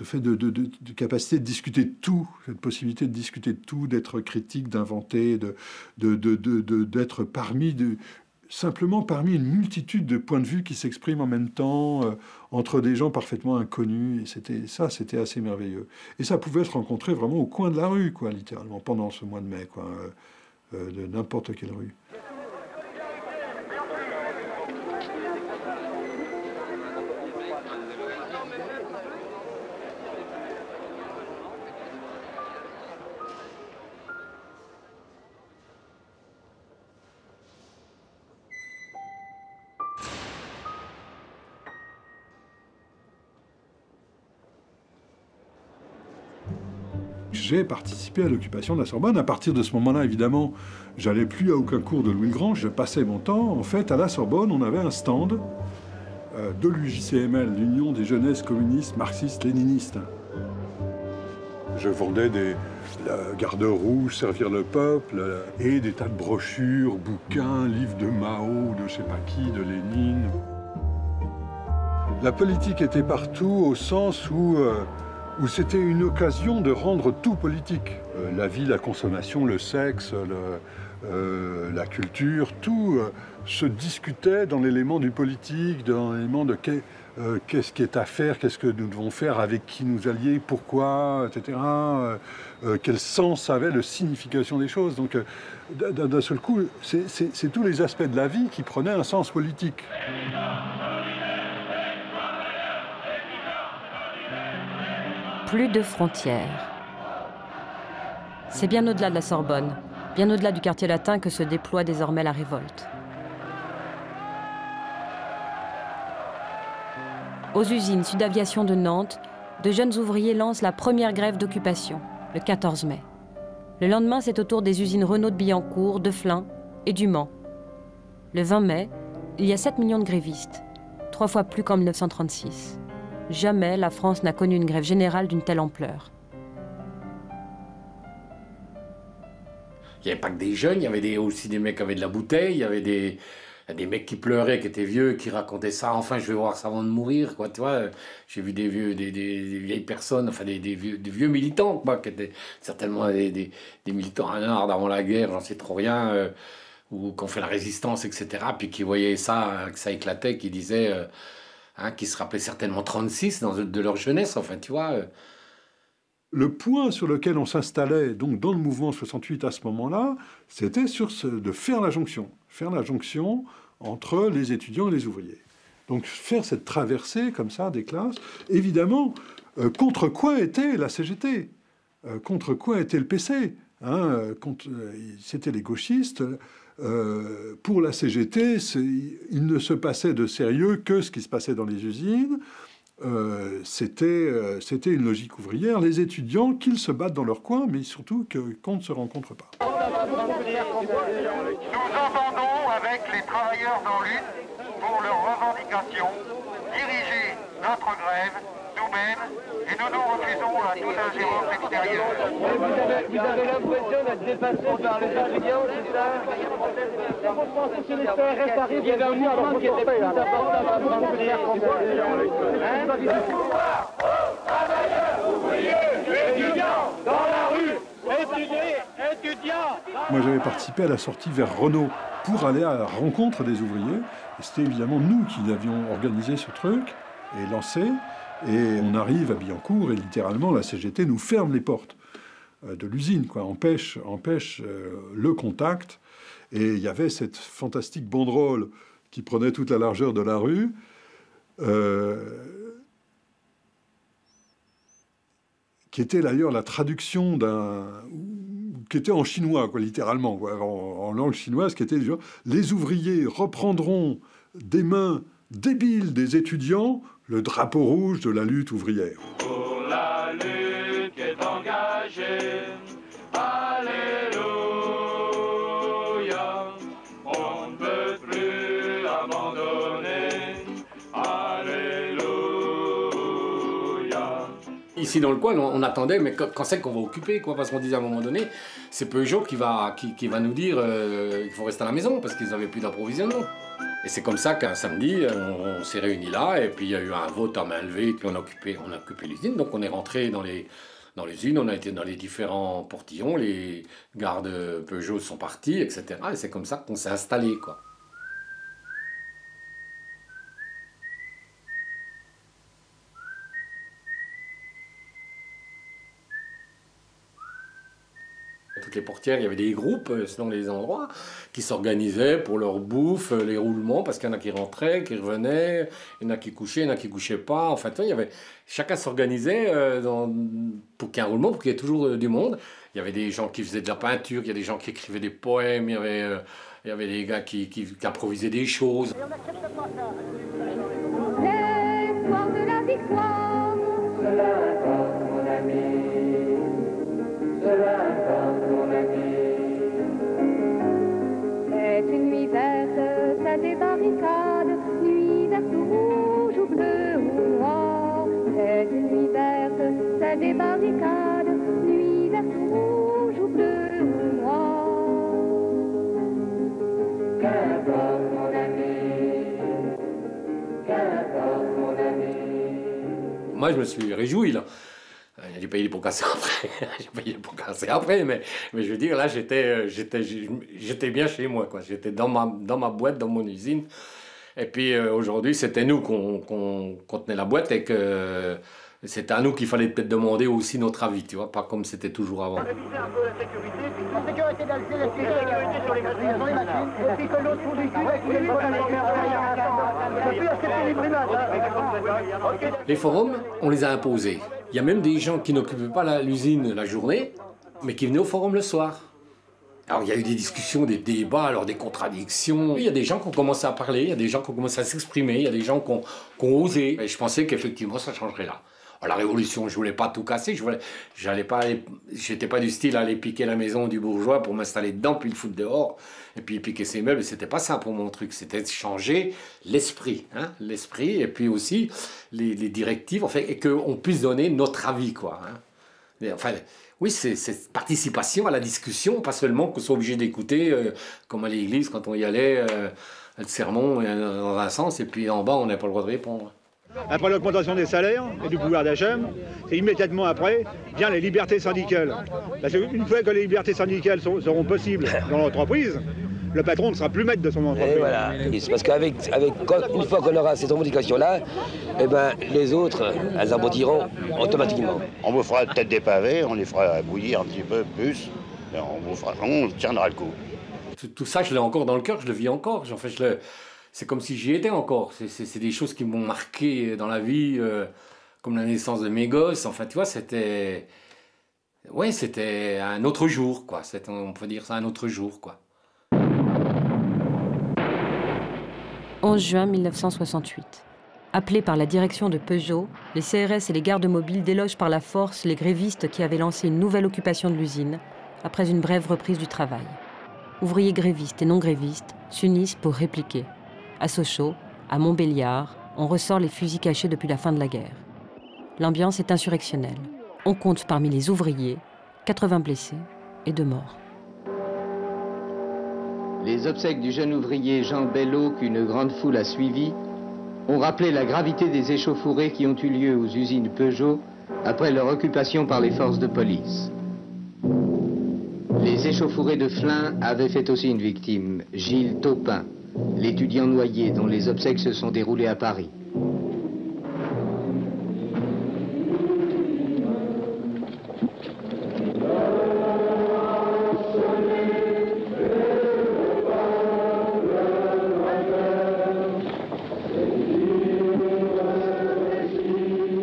fait de capacité de discuter de tout, cette possibilité de discuter de tout, d'être critique, d'inventer, d'être simplement parmi une multitude de points de vue qui s'expriment en même temps entre des gens parfaitement inconnus. Et c'était assez merveilleux. Et ça pouvait se rencontrer vraiment au coin de la rue, quoi, littéralement, pendant ce mois de mai, quoi, de n'importe quelle rue. J'ai participé à l'occupation de la Sorbonne. À partir de ce moment-là, évidemment, j'allais plus à aucun cours de Louis le Grand. Je passais mon temps. En fait, à la Sorbonne, on avait un stand de l'UJCML, l'Union des jeunesses communistes marxistes-léninistes. Je vendais des gardes rouges, servir le peuple, et des tas de brochures, bouquins, livres de Mao, de je sais pas qui, de Lénine. La politique était partout au sens où c'était une occasion de rendre tout politique. La vie, la consommation, le sexe, la culture, tout se discutait dans l'élément du politique, dans l'élément de qu'est-ce qui est à faire, qu'est-ce que nous devons faire, avec qui nous allier, pourquoi, etc. Quel sens avait la signification des choses. Donc, d'un seul coup, c'est tous les aspects de la vie qui prenaient un sens politique. Plus de frontières. C'est bien au-delà de la Sorbonne, bien au-delà du quartier latin que se déploie désormais la révolte. Aux usines Sudaviation de Nantes, de jeunes ouvriers lancent la première grève d'occupation, le 14 mai. Le lendemain, c'est au tour des usines Renault de Billancourt, de Flins et du Mans. Le 20 mai, il y a 7 millions de grévistes, 3 fois plus qu'en 1936. Jamais la France n'a connu une grève générale d'une telle ampleur. Il n'y avait pas que des jeunes, il y avait aussi des mecs qui avaient de la bouteille, il y avait des mecs qui pleuraient, qui étaient vieux, qui racontaient ça. Enfin, je vais voir ça avant de mourir, quoi, tu vois. J'ai vu des vieilles personnes, enfin des vieux militants, quoi, qui étaient certainement des militants à l'art avant la guerre, j'en sais trop rien, ou qui ont fait la résistance, etc. Puis qui voyaient ça, que ça éclatait, qui disaient... qui se rappelaient certainement 36 de leur jeunesse, enfin, tu vois. Le point sur lequel on s'installait, donc dans le mouvement 68 à ce moment-là, c'était de faire la jonction entre les étudiants et les ouvriers. Donc faire cette traversée comme ça des classes, évidemment, contre quoi était la CGT, contre quoi était le PC, c'était les gauchistes. pour la CGT, il ne se passait de sérieux que ce qui se passait dans les usines. C'était une logique ouvrière. Les étudiants, qu'ils se battent dans leur coin, mais surtout qu'on ne se rencontre pas. Nous entendons avec les travailleurs en lutte pour leurs revendications diriger notre grève nous-mêmes et nous nous refusons à toute ingérence extérieure. Vous avez l'impression d'être dépassé par les étudiants, c'est ça? Vous pensez que les CRS arrivent, il y avait un mouvement qui était plus important que vous pensez. Travailleurs, ouvriers, étudiants, dans la rue, étudiants. Moi, j'avais participé à la sortie vers Renault pour aller à la rencontre des ouvriers. Et c'était évidemment nous qui avions organisé ce truc et lancé. Et on arrive à Billancourt et littéralement la CGT nous ferme les portes de l'usine, quoi, empêche le contact. Et il y avait cette fantastique banderole qui prenait toute la largeur de la rue, qui était d'ailleurs la traduction qui était en chinois, quoi, littéralement, quoi, en langue chinoise, qui était genre, les ouvriers reprendront des mains débiles des étudiants le drapeau rouge de la lutte ouvrière. Pour la lutte qui est engagée, alléluia, on ne peut plus abandonner, alléluia. Ici dans le coin, on attendait, mais quand c'est qu'on va occuper, quoi, parce qu'on disait à un moment donné, c'est Peugeot qui va nous dire qu'il faut rester à la maison parce qu'ils n'avaient plus d'approvisionnement. Et c'est comme ça qu'un samedi, on s'est réunis là, et puis il y a eu un vote à main levée, puis on a occupé l'usine. Donc on est rentré dans l'usine, on a été dans les différents portillons, les gardes Peugeot sont partis, etc. Et c'est comme ça qu'on s'est installé, quoi. Toutes les portières, il y avait des groupes selon les endroits qui s'organisaient pour leur bouffe, les roulements, parce qu'il y en a qui rentraient, qui revenaient, il y en a qui couchaient, il y en a qui couchaient pas. En fait, chacun s'organisait pour qu'il y ait un roulement, pour qu'il y ait toujours du monde. Il y avait des gens qui faisaient de la peinture, il y a des gens qui écrivaient des poèmes, il y avait des gars qui improvisaient des choses. L'espoir de la victoire, cela importe mon ami, cela importe mon ami. C'est une nuit verte, c'est des barricades, nuit verte ou rouge ou bleue ou noire. C'est une nuit verte, c'est des barricades, nuit verte ou rouge ou bleue ou noire. Qu'importe mon ami, qu'importe mon ami. Moi, je me suis réjoui, là. J'ai payé les pots cassés après. Mais je veux dire, là, j'étais bien chez moi, quoi. J'étais dans ma boîte, dans mon usine. Et puis, aujourd'hui, c'était nous qu'on tenait la boîte et que c'était à nous qu'il fallait peut-être demander aussi notre avis, tu vois, pas comme c'était toujours avant. La sécurité sur les machines, et puis que l'autre Les forums, on les a imposés. Il y a même des gens qui n'occupaient pas l'usine la journée, mais qui venaient au forum le soir. Alors il y a eu des discussions, des débats, alors des contradictions. Il y a des gens qui ont commencé à parler, il y a des gens qui ont commencé à s'exprimer, il y a des gens qui ont osé. Et je pensais qu'effectivement ça changerait là. Alors, la révolution, je voulais pas tout casser, j'étais pas du style à aller piquer la maison du bourgeois pour m'installer dedans, puis le foutre dehors, et puis piquer ses meubles. C'était pas ça pour mon truc, c'était changer l'esprit, hein, l'esprit, et puis aussi les directives, en fait, et qu'on puisse donner notre avis, quoi. Hein. Et, enfin, oui, c'est cette participation à la discussion, pas seulement qu'on soit obligé d'écouter, comme à l'église, quand on y allait, le sermon dans un sens, et puis en bas, on n'a pas le droit de répondre. Après l'augmentation des salaires et du pouvoir d'achat, c'est immédiatement après vient les libertés syndicales. Parce qu'une fois que les libertés syndicales seront possibles dans l'entreprise, le patron ne sera plus maître de son entreprise. Et voilà. C'est parce une fois qu'on aura ces revendications-là, eh ben, les autres, elles aboutiront automatiquement. On vous fera peut-être des pavés, on les fera bouillir un petit peu plus, et on tiendra le coup. Tout ça, je l'ai encore dans le cœur, je le vis encore. En fait, c'est comme si j'y étais encore. C'est des choses qui m'ont marqué dans la vie, comme la naissance de mes gosses. Enfin, tu vois, c'était un autre jour, quoi. On peut dire ça, un autre jour, quoi. 11 juin 1968. Appelés par la direction de Peugeot, les CRS et les gardes mobiles délogent par la force les grévistes qui avaient lancé une nouvelle occupation de l'usine après une brève reprise du travail. Ouvriers grévistes et non grévistes s'unissent pour répliquer. À Sochaux, à Montbéliard, on ressort les fusils cachés depuis la fin de la guerre. L'ambiance est insurrectionnelle. On compte parmi les ouvriers 80 blessés et 2 morts. Les obsèques du jeune ouvrier Jean Bello, qu'une grande foule a suivi, ont rappelé la gravité des échauffourées qui ont eu lieu aux usines Peugeot après leur occupation par les forces de police. Les échauffourées de Flins avaient fait aussi une victime, Gilles Taupin, l'étudiant noyé dont les obsèques se sont déroulées à Paris.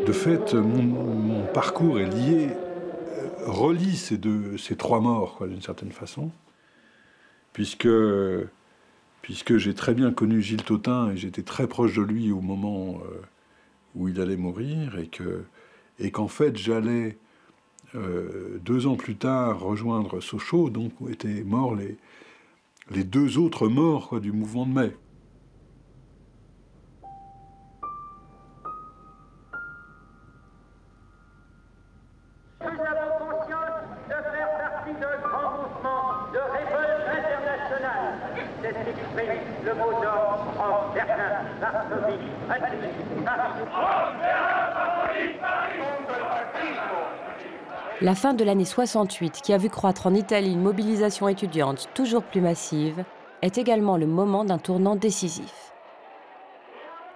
De fait, mon parcours est lié, relie ces 3 morts, d'une certaine façon, puisque j'ai très bien connu Gilles Taupin et j'étais très proche de lui au moment où il allait mourir, et qu'en fait j'allais 2 ans plus tard rejoindre Sochaux, donc où étaient morts les 2 autres morts du mouvement de mai. Le mot d'ordre en Berlin, Varsovie, La fin de l'année 68, qui a vu croître en Italie une mobilisation étudiante toujours plus massive, est également le moment d'un tournant décisif.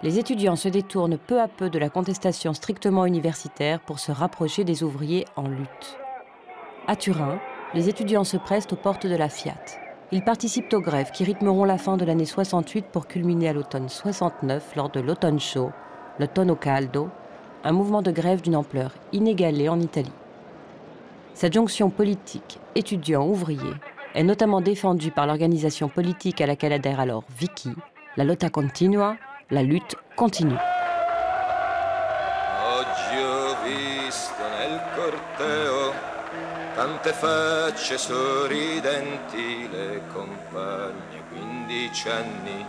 Les étudiants se détournent peu à peu de la contestation strictement universitaire pour se rapprocher des ouvriers en lutte. À Turin, les étudiants se pressent aux portes de la Fiat. Ils participent aux grèves qui rythmeront la fin de l'année 68 pour culminer à l'automne 69 lors de l'Automne chaud, l'Autunno caldo, un mouvement de grève d'une ampleur inégalée en Italie. Cette jonction politique, étudiants-ouvriers, est notamment défendue par l'organisation politique à laquelle adhère alors Vichy, la lotta continua, la lutte continue. Oggi ho visto nel corteo tante facce sorridenti, le compagne 15 anni,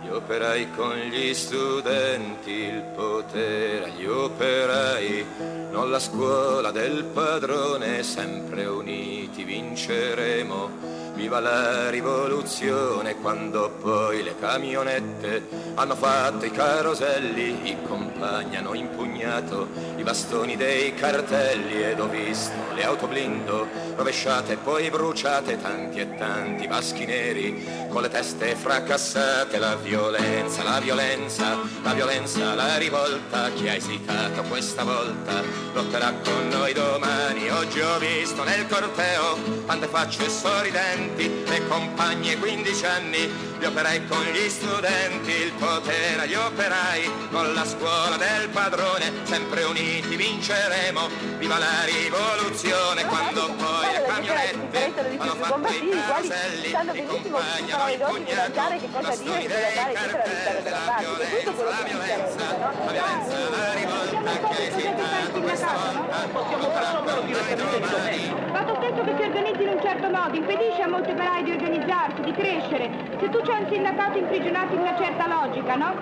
gli operai con gli studenti, il potere agli operai, non la scuola del padrone, sempre uniti vinceremo. Viva la rivoluzione, quando poi le camionette hanno fatto i caroselli, i compagni hanno impugnato i bastoni dei cartelli ed ho visto le auto blindo rovesciate e poi bruciate, tanti e tanti vaschi neri con le teste fracassate. La violenza, la violenza, la violenza, la rivolta, chi ha esitato questa volta lotterà con noi domani. Oggi ho visto nel corteo tante facce sorridenti, le compagne 15 anni, gli operai con gli studenti, il potere agli operai, con la scuola del padrone, sempre uniti vinceremo. Viva la rivoluzione, quando poi le camionette hanno fatto i caroselli, i compagni hanno impugnato bastoni dei cartelli. La violenza, la violenza, la violenza, la rivolta, che ha esitato questa volta lotterà con noi domani. Fatto stesso che si organizzi in un certo modo impedisce a molti operai di organizzarsi, di crescere. Se tu c'hai un sindacato imprigionato in una certa logica, no?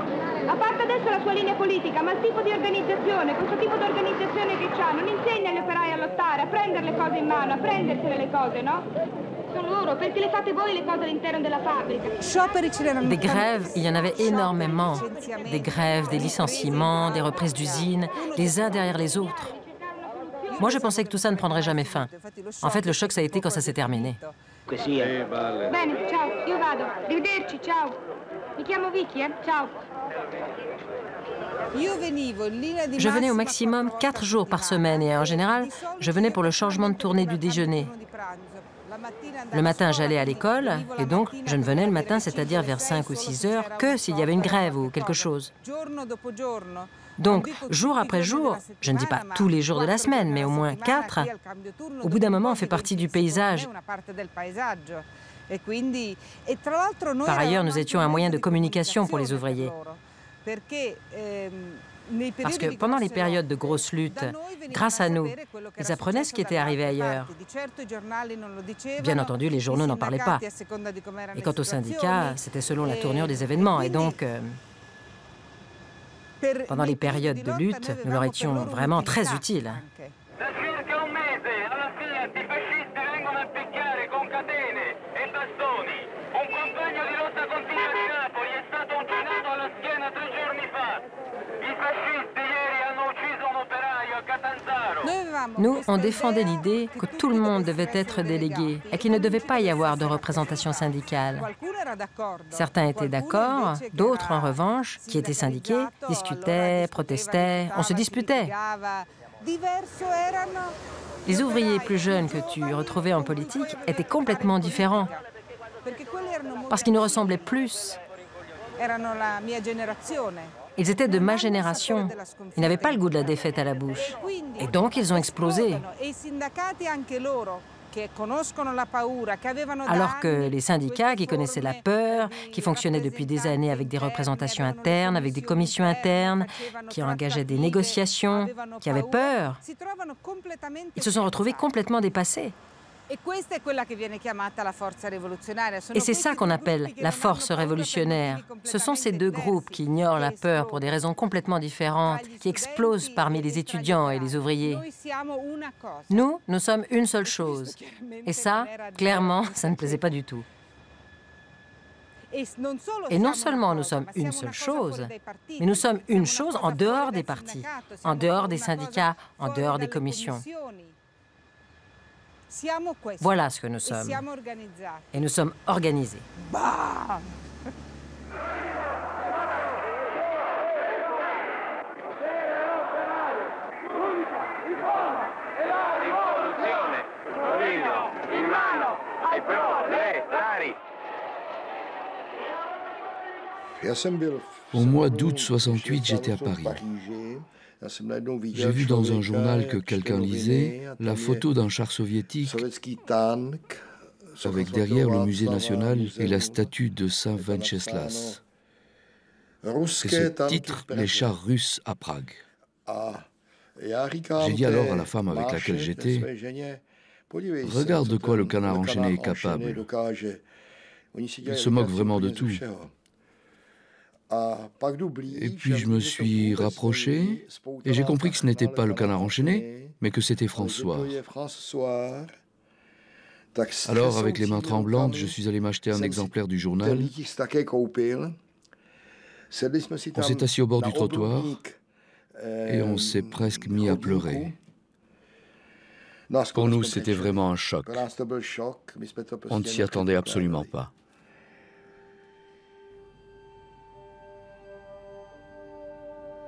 A parte adesso la sua linea politica, ma il tipo di organizzazione, questo tipo di organizzazione che c'ha, non insegna agli operai a lottare, a prendere le cose in mano, a prendersene le cose, no? Sono loro, perché le fate voi le cose all'interno della fabbrica. Des grèves, il y en avait énormément. Des grèves, des licenciements, des reprises d'usines, les uns derrière les autres. Moi, je pensais que tout ça ne prendrait jamais fin. En fait, le choc, ça a été quand ça s'est terminé. Bene, ciao, io vado. Arrivederci, ciao. Mi chiamo Vicky, ciao. Je venais au maximum 4 jours par semaine et en général, je venais pour le changement de tournée du déjeuner. Le matin, j'allais à l'école et donc je ne venais le matin, c'est-à-dire vers 5 ou 6 heures, que s'il y avait une grève ou quelque chose. Donc, jour après jour, je ne dis pas tous les jours de la semaine, mais au moins 4, au bout d'un moment, on fait partie du paysage. Par ailleurs, nous étions un moyen de communication pour les ouvriers. Parce que pendant les périodes de grosses luttes, grâce à nous, ils apprenaient ce qui était arrivé ailleurs. Bien entendu, les journaux n'en parlaient pas. Et quant aux syndicats, c'était selon la tournure des événements. Et donc, pendant les périodes de lutte, nous leur étions vraiment très utiles. Nous, on défendait l'idée que tout le monde devait être délégué et qu'il ne devait pas y avoir de représentation syndicale. Certains étaient d'accord, d'autres, en revanche, qui étaient syndiqués, discutaient, protestaient, on se disputait. Les ouvriers plus jeunes que tu retrouvais en politique étaient complètement différents, parce qu'ils nous ressemblaient plus. Ils étaient de ma génération. Ils n'avaient pas le goût de la défaite à la bouche. Et donc, ils ont explosé. Alors que les syndicats qui connaissaient la peur, qui fonctionnaient depuis des années avec des représentations internes, avec des commissions internes, qui engageaient des négociations, qui avaient peur, ils se sont retrouvés complètement dépassés. Et c'est ça qu'on appelle la force révolutionnaire. Ce sont ces deux groupes qui ignorent la peur pour des raisons complètement différentes, qui explosent parmi les étudiants et les ouvriers. Nous sommes une seule chose. Et ça, clairement, ça ne plaisait pas du tout. Et non seulement nous sommes une seule chose, mais nous sommes une chose en dehors des partis, en dehors des syndicats, en dehors des commissions. Voilà ce que nous sommes. Et nous sommes organisés. Au mois d'août 68, j'étais à Paris. J'ai vu dans un journal que quelqu'un lisait la photo d'un char soviétique avec derrière le musée national et la statue de Saint Venceslas. Et ce titre, les chars russes à Prague. J'ai dit alors à la femme avec laquelle j'étais, regarde de quoi le canard enchaîné est capable. Il se moque vraiment de tout. Et puis je me suis rapproché et j'ai compris que ce n'était pas le canard enchaîné, mais que c'était François. Alors, avec les mains tremblantes, je suis allé m'acheter un exemplaire du journal. On s'est assis au bord du trottoir et on s'est presque mis à pleurer. Pour nous, c'était vraiment un choc. On ne s'y attendait absolument pas.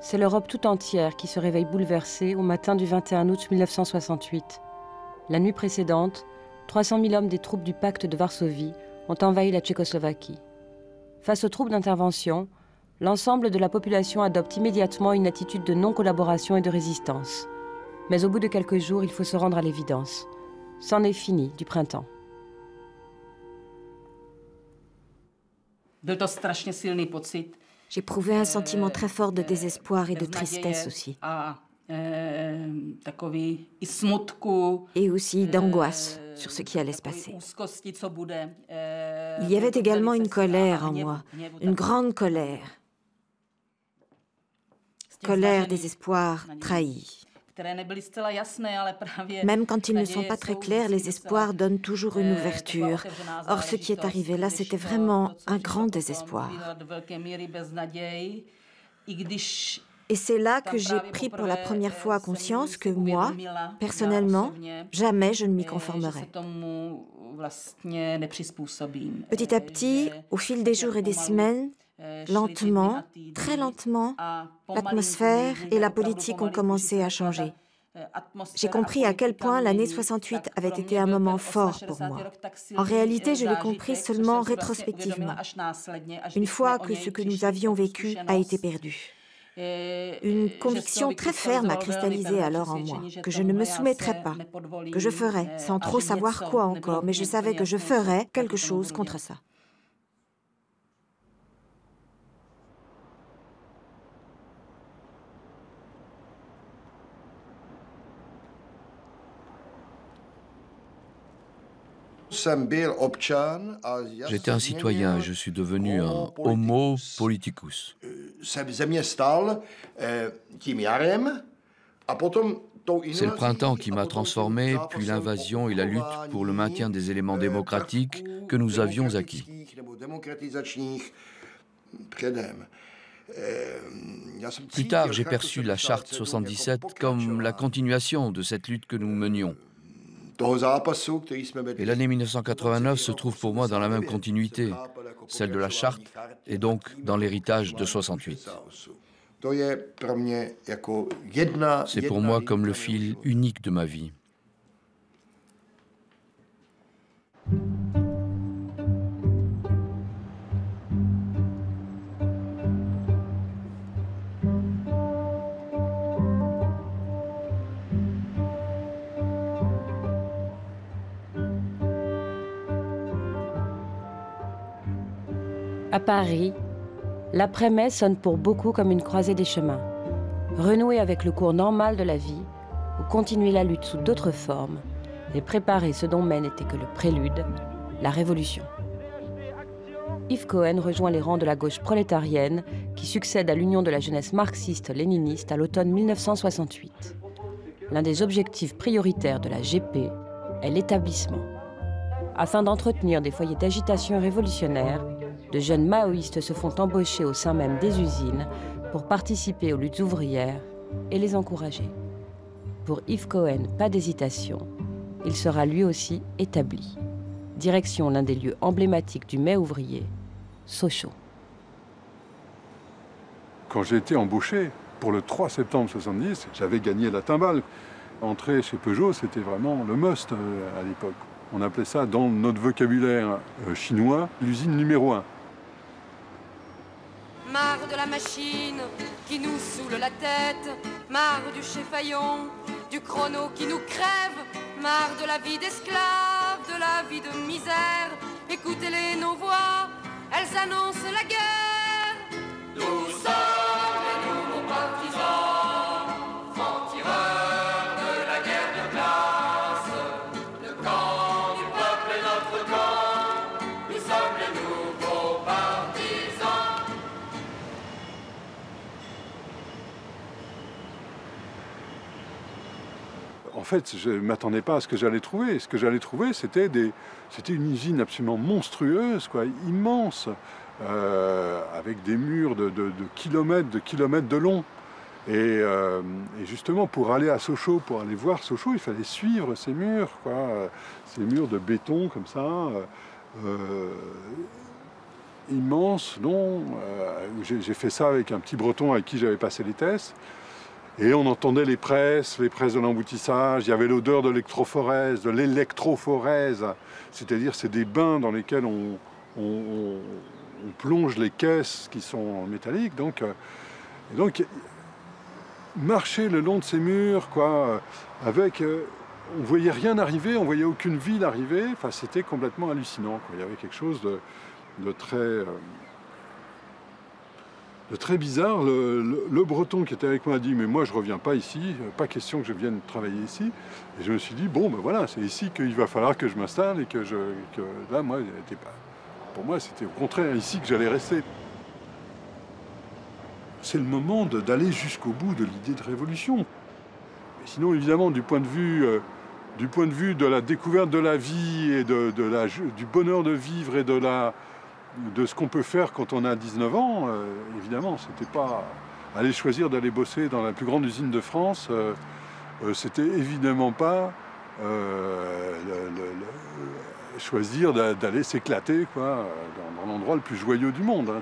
C'est l'Europe tout entière qui se réveille bouleversée au matin du 21 août 1968. La nuit précédente, 300 000 hommes des troupes du pacte de Varsovie ont envahi la Tchécoslovaquie. Face aux troupes d'intervention, l'ensemble de la population adopte immédiatement une attitude de non-collaboration et de résistance. Mais au bout de quelques jours, il faut se rendre à l'évidence. C'en est fini du printemps. J'éprouvais un sentiment très fort de désespoir et de tristesse aussi. Et aussi d'angoisse sur ce qui allait se passer. Il y avait également une colère en moi, une grande colère. Colère, désespoir, trahi. Même quand ils ne sont pas très clairs, les espoirs donnent toujours une ouverture. Or, ce qui est arrivé là, c'était vraiment un grand désespoir. Et c'est là que j'ai pris pour la première fois conscience que moi, personnellement, jamais je ne m'y conformerai. Petit à petit, au fil des jours et des semaines, lentement, très lentement, l'atmosphère et la politique ont commencé à changer. J'ai compris à quel point l'année 68 avait été un moment fort pour moi. En réalité, je l'ai compris seulement rétrospectivement, une fois que ce que nous avions vécu a été perdu. Une conviction très ferme a cristallisé alors en moi, que je ne me soumettrais pas, que je ferais, sans trop savoir quoi encore, mais je savais que je ferais quelque chose contre ça. J'étais un citoyen et je suis devenu un homo politicus. C'est le printemps qui m'a transformé, puis l'invasion et la lutte pour le maintien des éléments démocratiques que nous avions acquis. Plus tard, j'ai perçu la Charte 77 comme la continuation de cette lutte que nous menions. Et l'année 1989 se trouve pour moi dans la même continuité, celle de la Charte, et donc dans l'héritage de 68. C'est pour moi comme le fil unique de ma vie. À Paris, l'après-mai sonne pour beaucoup comme une croisée des chemins. Renouer avec le cours normal de la vie, ou continuer la lutte sous d'autres formes, et préparer ce dont mai n'était que le prélude, la révolution. Yves Cohen rejoint les rangs de la gauche prolétarienne qui succède à l'Union de la jeunesse marxiste-léniniste à l'automne 1968. L'un des objectifs prioritaires de la GP est l'établissement. Afin d'entretenir des foyers d'agitation révolutionnaire, de jeunes maoïstes se font embaucher au sein même des usines pour participer aux luttes ouvrières et les encourager. Pour Yves Cohen, pas d'hésitation, il sera lui aussi établi. Direction l'un des lieux emblématiques du mai ouvrier, Sochaux. Quand j'ai été embauché pour le 3 septembre 70, j'avais gagné la timbale. Entrer chez Peugeot, c'était vraiment le must à l'époque. On appelait ça, dans notre vocabulaire chinois, l'usine numéro 1. Marre de la machine qui nous saoule la tête, marre du cheffaillon, du chrono qui nous crève, marre de la vie d'esclave, de la vie de misère. Écoutez-les, nos voix, elles annoncent la guerre. Nous sommes les nouveaux partisans, francs-tireurs de la guerre de classe. Le camp du peuple est notre camp, nous sommes les nouveaux partisans. En fait, je ne m'attendais pas à ce que j'allais trouver. Ce que j'allais trouver, c'était une usine absolument monstrueuse, quoi, immense, avec des murs de kilomètres de long. Et justement, pour aller à Sochaux, pour aller voir Sochaux, il fallait suivre ces murs, quoi, ces murs de béton comme ça, immenses, longs. J'ai fait ça avec un petit breton avec qui j'avais passé les tests. Et on entendait les presses de l'emboutissage, il y avait l'odeur de l'électrophorèse, c'est-à-dire c'est des bains dans lesquels on plonge les caisses qui sont métalliques. Donc marcher le long de ces murs, quoi, avec, on voyait rien arriver, on voyait aucune ville arriver, enfin c'était complètement hallucinant, quoi. Il y avait quelque chose de très bizarre. Le breton qui était avec moi a dit « mais moi je reviens pas ici, pas question que je vienne travailler ici ». Et je me suis dit « bon ben voilà, c'est ici qu'il va falloir que je m'installe et que là moi, pour moi c'était au contraire ici que j'allais rester ». C'est le moment d'aller jusqu'au bout de l'idée de révolution. Mais sinon évidemment du point de vue de la découverte de la vie et du bonheur de vivre et de ce qu'on peut faire quand on a 19 ans, évidemment, c'était pas aller choisir d'aller bosser dans la plus grande usine de France, c'était évidemment pas choisir d'aller s'éclater, quoi, dans l'endroit le plus joyeux du monde. Hein,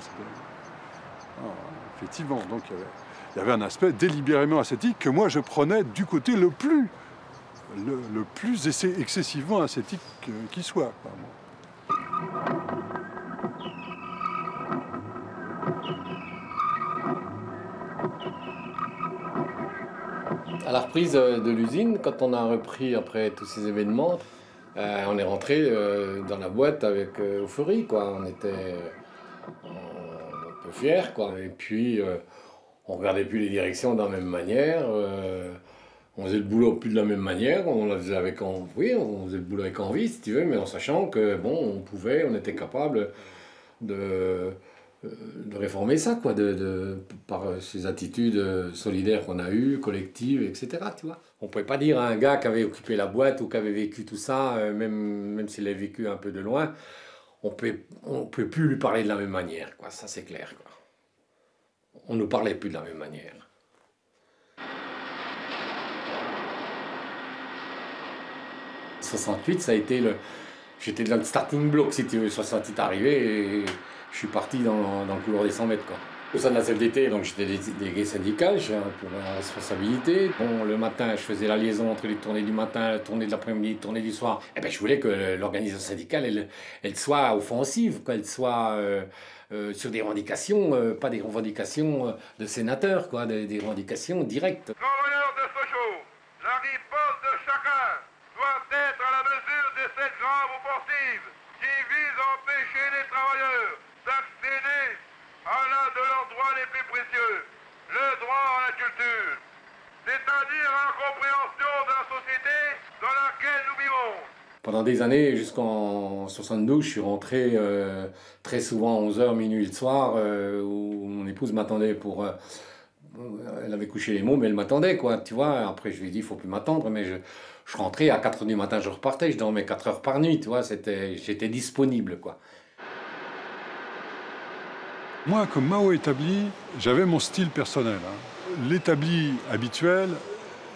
effectivement, donc il y avait un aspect délibérément ascétique que moi je prenais du côté le plus excessivement ascétique qui soit. Quoi, moi. À la reprise de l'usine, quand on a repris après tous ces événements, on est rentré dans la boîte avec euphorie, quoi. On était un peu fiers, quoi. Et puis, on regardait plus les directions de la même manière. On faisait le boulot plus de la même manière. On le faisait avec envie, on faisait le boulot avec envie, si tu veux, mais en sachant que, bon, on était capable de réformer ça, quoi, par ces attitudes solidaires qu'on a eues, collectives, etc. Tu vois. On ne pouvait pas dire à un gars qui avait occupé la boîte ou qui avait vécu tout ça, même s'il avait vécu un peu de loin, on peut plus lui parler de la même manière, quoi. Ça c'est clair, quoi. On ne nous parlait plus de la même manière. « 68, ça a été j'étais dans le starting block, si tu veux. 68 est arrivé et je suis parti dans le couloir des 100 mètres, quoi. Au sein de la CFDT, donc j'étais délégué syndical, j'ai un peu la responsabilité. Bon, le matin, je faisais la liaison entre les tournées du matin, la tournée de l'après-midi, la tournée du soir. Et ben, je voulais que l'organisation syndicale, elle soit offensive, qu'elle soit sur des revendications, pas des revendications de sénateurs, quoi, des revendications directes. Travailleurs de Sochaux, la riposte de chacun doit être à la mesure de cette grave offensive qui vise à empêcher les travailleurs d'accéder à l'un de leurs droits les plus précieux, le droit à la culture, c'est-à-dire à la compréhension de la société dans laquelle nous vivons. Pendant des années, jusqu'en 72, je suis rentré très souvent à 11h, minuit le soir, où mon épouse m'attendait pour... elle avait couché les mots, mais elle m'attendait, quoi, tu vois. Après, je lui ai dit, il ne faut plus m'attendre, mais je rentrais à 4h du matin, je repartais, je dormais 4 heures par nuit, tu vois, j'étais disponible, quoi. Moi, comme Mao établi, j'avais mon style personnel. Hein. L'établi habituel,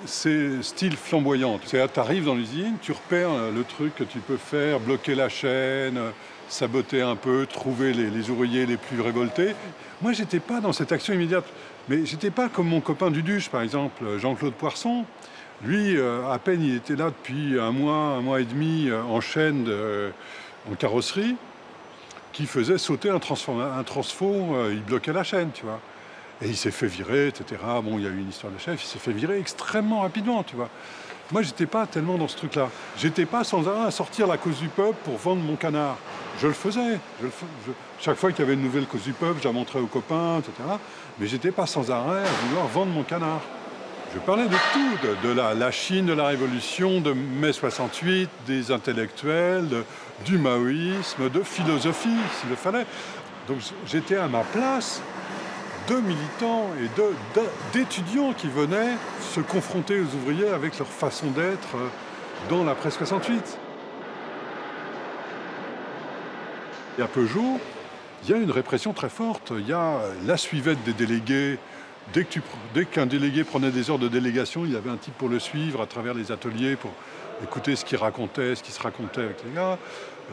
c'est style flamboyant. Tu arrives dans l'usine, tu repères le truc que tu peux faire, bloquer la chaîne, saboter un peu, trouver les ouvriers les plus révoltés. Moi, j'étais pas dans cette action immédiate. Mais j'étais pas comme mon copain Duduche, par exemple, Jean-Claude Poisson. Lui, à peine il était là depuis un mois et demi en chaîne en carrosserie, qui faisait sauter un transfo, il bloquait la chaîne, tu vois. Et il s'est fait virer, etc. Bon, il y a eu une histoire de chef, il s'est fait virer extrêmement rapidement, tu vois. Moi, j'étais pas tellement dans ce truc-là. J'étais pas sans arrêt à sortir la cause du peuple pour vendre mon canard. Je le faisais. Chaque fois qu'il y avait une nouvelle cause du peuple, je la montrais aux copains, etc. Mais j'étais pas sans arrêt à vouloir vendre mon canard. Je parlais de tout, de la Chine, de la Révolution, de mai 68, des intellectuels, du maoïsme, de philosophie, s'il le fallait. Donc j'étais à ma place de militants et d'étudiants qui venaient se confronter aux ouvriers avec leur façon d'être dans l'après 68. Et à Peugeot, il y a une répression très forte. Il y a la suivette des délégués. Dès qu'un délégué prenait des heures de délégation, il y avait un type pour le suivre à travers les ateliers pour écouter ce qu'il racontait, ce qui se racontait avec les gars.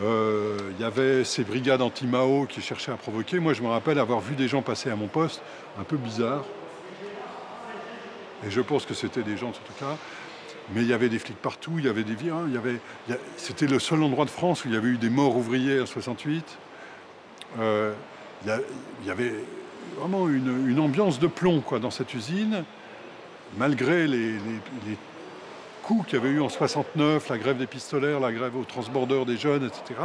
Il y avait ces brigades anti-Mao qui cherchaient à provoquer. Moi, je me rappelle avoir vu des gens passer à mon poste, un peu bizarres. Et je pense que c'était des gens de ce truc-là. Mais il y avait des flics partout, il y avait des virains. C'était le seul endroit de France où il y avait eu des morts ouvriers en 68. Il y avait vraiment une ambiance de plomb, quoi, dans cette usine, malgré les coups qu'il y avait eu en 69, la grève des pistolaires, la grève aux transbordeurs des jeunes, etc.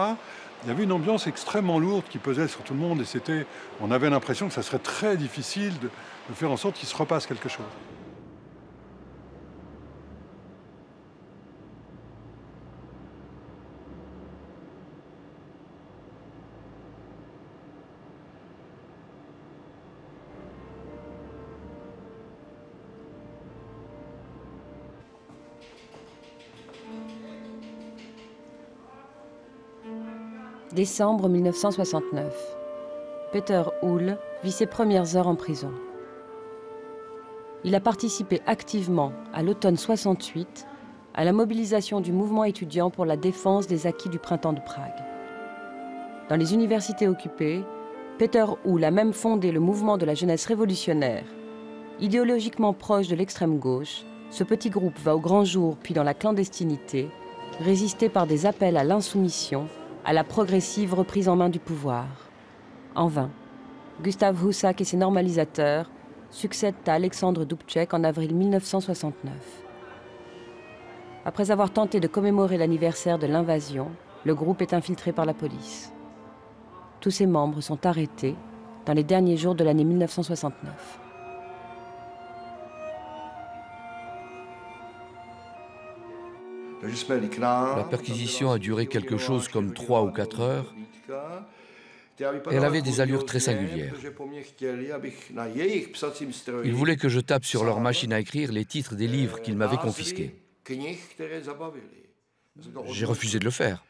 Il y avait une ambiance extrêmement lourde qui pesait sur tout le monde et on avait l'impression que ça serait très difficile de faire en sorte qu'il se repasse quelque chose. Décembre 1969. Peter Uhl vit ses premières heures en prison. Il a participé activement, à l'automne 68, à la mobilisation du mouvement étudiant pour la défense des acquis du printemps de Prague. Dans les universités occupées, Peter Uhl a même fondé le mouvement de la jeunesse révolutionnaire. Idéologiquement proche de l'extrême gauche, ce petit groupe va au grand jour puis dans la clandestinité, résisté par des appels à l'insoumission, à la progressive reprise en main du pouvoir. En vain, Gustav Husak et ses normalisateurs succèdent à Alexandre Dubček en avril 1969. Après avoir tenté de commémorer l'anniversaire de l'invasion, le groupe est infiltré par la police. Tous ses membres sont arrêtés dans les derniers jours de l'année 1969. La perquisition a duré quelque chose comme 3 ou 4 heures. Elle avait des allures très singulières. Ils voulaient que je tape sur leur machine à écrire les titres des livres qu'ils m'avaient confisqués. J'ai refusé de le faire.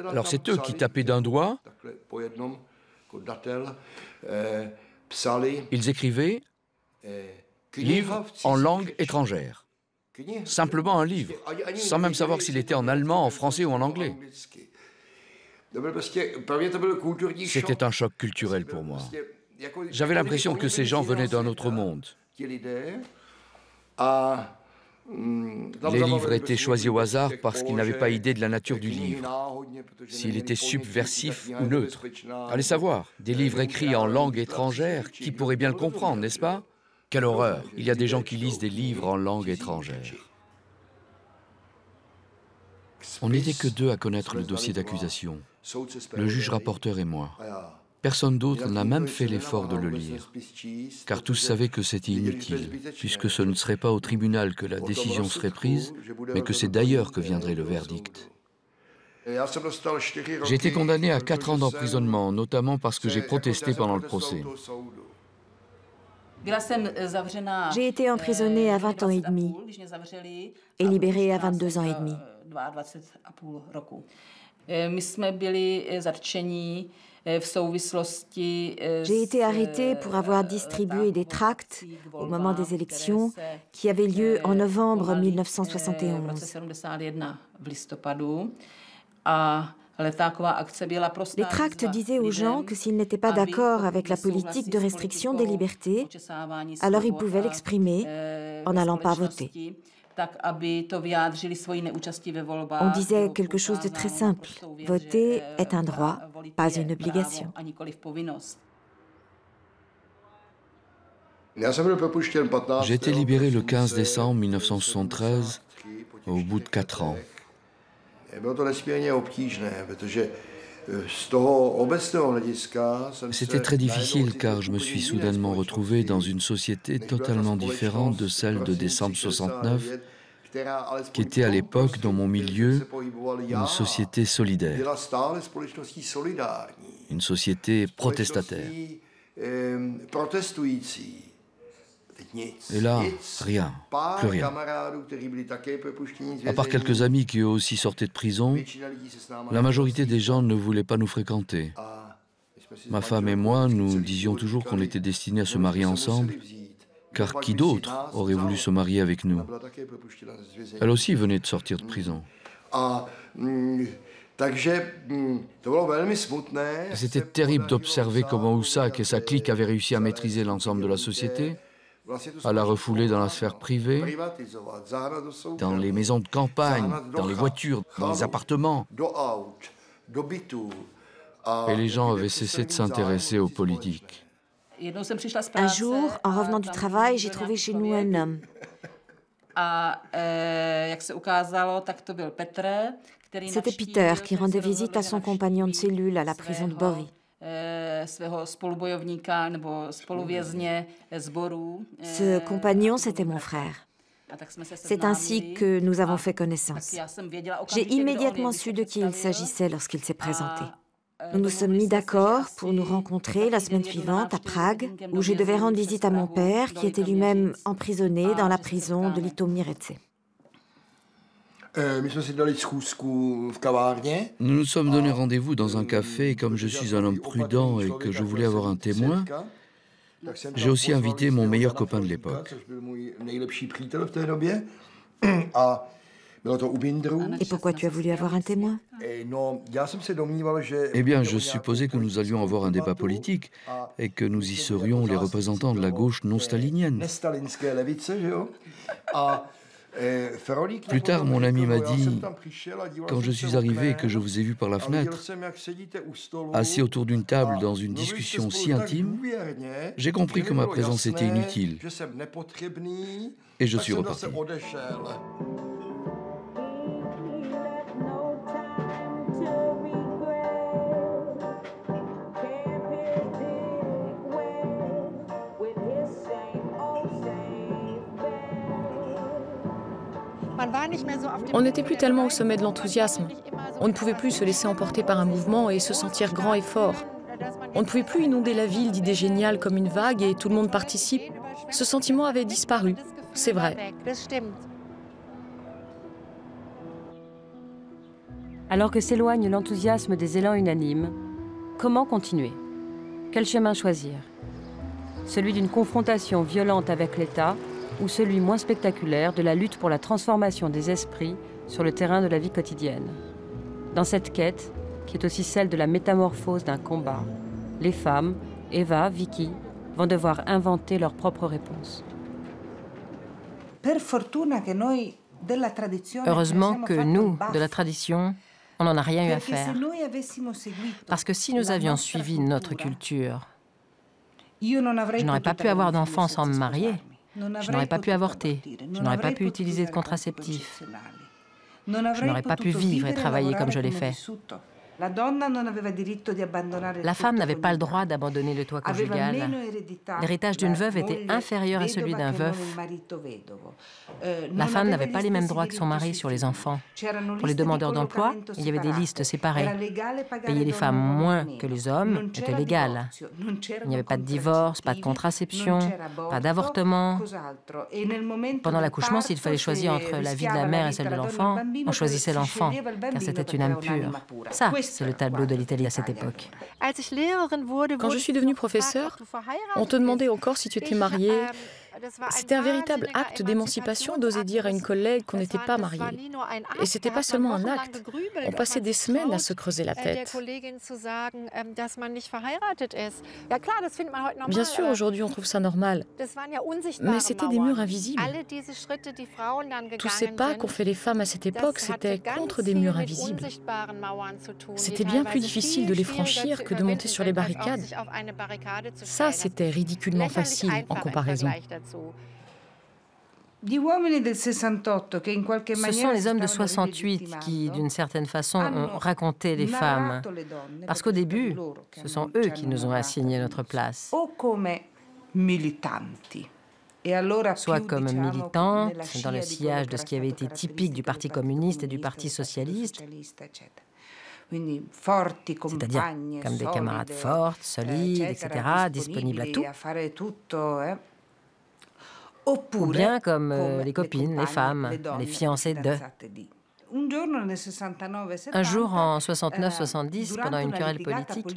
Alors c'est eux qui tapaient d'un doigt. Ils écrivaient « livre en langue étrangère ». Simplement un livre, sans même savoir s'il était en allemand, en français ou en anglais. C'était un choc culturel pour moi. J'avais l'impression que ces gens venaient d'un autre monde. Les livres étaient choisis au hasard parce qu'ils n'avaient pas idée de la nature du livre, s'il était subversif ou neutre. Allez savoir, des livres écrits en langue étrangère, qui pourrait bien le comprendre, n'est-ce pas? Quelle horreur! Il y a des gens qui lisent des livres en langue étrangère. On n'était que 2 à connaître le dossier d'accusation, le juge rapporteur et moi. Personne d'autre n'a même fait l'effort de le lire, car tous savaient que c'était inutile, puisque ce ne serait pas au tribunal que la décision serait prise, mais que c'est d'ailleurs que viendrait le verdict. J'ai été condamné à 4 ans d'emprisonnement, notamment parce que j'ai protesté pendant le procès. J'ai été emprisonnée à 20 ans et demi et libérée à 22 ans et demi. J'ai été arrêtée pour avoir distribué des tracts au moment des élections qui avaient lieu en novembre 1971. Les tracts disaient aux gens que s'ils n'étaient pas d'accord avec la politique de restriction des libertés, alors ils pouvaient l'exprimer en n'allant pas voter. On disait quelque chose de très simple. Voter est un droit, pas une obligation. J'ai été libéré le 15 décembre 1973, au bout de 4 ans. C'était très difficile car je me suis soudainement retrouvé dans une société totalement différente de celle de décembre 69, qui était à l'époque, dans mon milieu, une société solidaire, une société protestataire. Et là, rien, plus rien. À part quelques amis qui eux aussi sortaient de prison, la majorité des gens ne voulaient pas nous fréquenter. Ma femme et moi, nous disions toujours qu'on était destinés à se marier ensemble, car qui d'autre aurait voulu se marier avec nous? Elle aussi venait de sortir de prison. C'était terrible d'observer comment Houssack et sa clique avaient réussi à maîtriser l'ensemble de la société, à la refouler dans la sphère privée, dans les maisons de campagne, dans les voitures, dans les appartements. Et les gens avaient cessé de s'intéresser aux politiques. Un jour, en revenant du travail, j'ai trouvé chez nous un homme. C'était Peter qui rendait visite à son compagnon de cellule à la prison de Bory. Ce compagnon, c'était mon frère. C'est ainsi que nous avons fait connaissance. J'ai immédiatement su de qui il s'agissait lorsqu'il s'est présenté. Nous nous sommes mis d'accord pour nous rencontrer la semaine suivante à Prague, où je devais rendre visite à mon père, qui était lui-même emprisonné dans la prison de Litoměřice. Nous nous sommes donné rendez-vous dans un café et comme je suis un homme prudent et que je voulais avoir un témoin, j'ai aussi invité mon meilleur copain de l'époque. Et pourquoi tu as voulu avoir un témoin? Eh bien, je supposais que nous allions avoir un débat politique et que nous y serions les représentants de la gauche non stalinienne. Plus tard, mon ami m'a dit, quand je suis arrivé et que je vous ai vu par la fenêtre, assis autour d'une table dans une discussion si intime, j'ai compris que ma présence était inutile. Et je suis reparti. On n'était plus tellement au sommet de l'enthousiasme. On ne pouvait plus se laisser emporter par un mouvement et se sentir grand et fort. On ne pouvait plus inonder la ville d'idées géniales comme une vague et tout le monde participe. Ce sentiment avait disparu, c'est vrai. Alors que s'éloigne l'enthousiasme des élans unanimes, comment continuer? Quel chemin choisir? Celui d'une confrontation violente avec l'État ou celui moins spectaculaire de la lutte pour la transformation des esprits sur le terrain de la vie quotidienne. Dans cette quête, qui est aussi celle de la métamorphose d'un combat, les femmes, Eva, Vicky, vont devoir inventer leurs propres réponses. Heureusement que nous, de la tradition, on n'en a rien eu à faire. Parce que si nous avions suivi notre culture, je n'aurais pas pu avoir d'enfants sans me marier. Je n'aurais pas pu avorter, je n'aurais pas pu utiliser de contraceptifs, je n'aurais pas pu vivre et travailler comme je l'ai fait. La femme n'avait pas le droit d'abandonner le toit conjugal. L'héritage d'une veuve était inférieur à celui d'un veuf. La femme n'avait pas les mêmes droits que son mari sur les enfants. Pour les demandeurs d'emploi, il y avait des listes séparées. Payer les femmes moins que les hommes était légal. Il n'y avait pas de divorce, pas de contraception, pas d'avortement. Pendant l'accouchement, s'il fallait choisir entre la vie de la mère et celle de l'enfant, on choisissait l'enfant, car c'était une âme pure. Ça, c'est le tableau de l'Italie à cette époque. Quand je suis devenue professeure, on te demandait encore si tu étais mariée. C'était un véritable acte d'émancipation d'oser dire à une collègue qu'on n'était pas marié. Et c'était pas seulement un acte. On passait des semaines à se creuser la tête. Bien sûr, aujourd'hui, on trouve ça normal. Mais c'était des murs invisibles. Tous ces pas qu'ont fait les femmes à cette époque, c'était contre des murs invisibles. C'était bien plus difficile de les franchir que de monter sur les barricades. Ça, c'était ridiculement facile en comparaison. Ce sont les hommes de 68 qui, d'une certaine façon, ont raconté les femmes. Parce qu'au début, ce sont eux qui nous ont assigné notre place. Soit comme militantes, dans le sillage de ce qui avait été typique du Parti communiste et du Parti socialiste, c'est-à-dire comme des camarades fortes, solides, etc., disponibles à tout. Ou bien comme les copines, les femmes, les fiancées de. Un jour, en 69-70, pendant une querelle politique,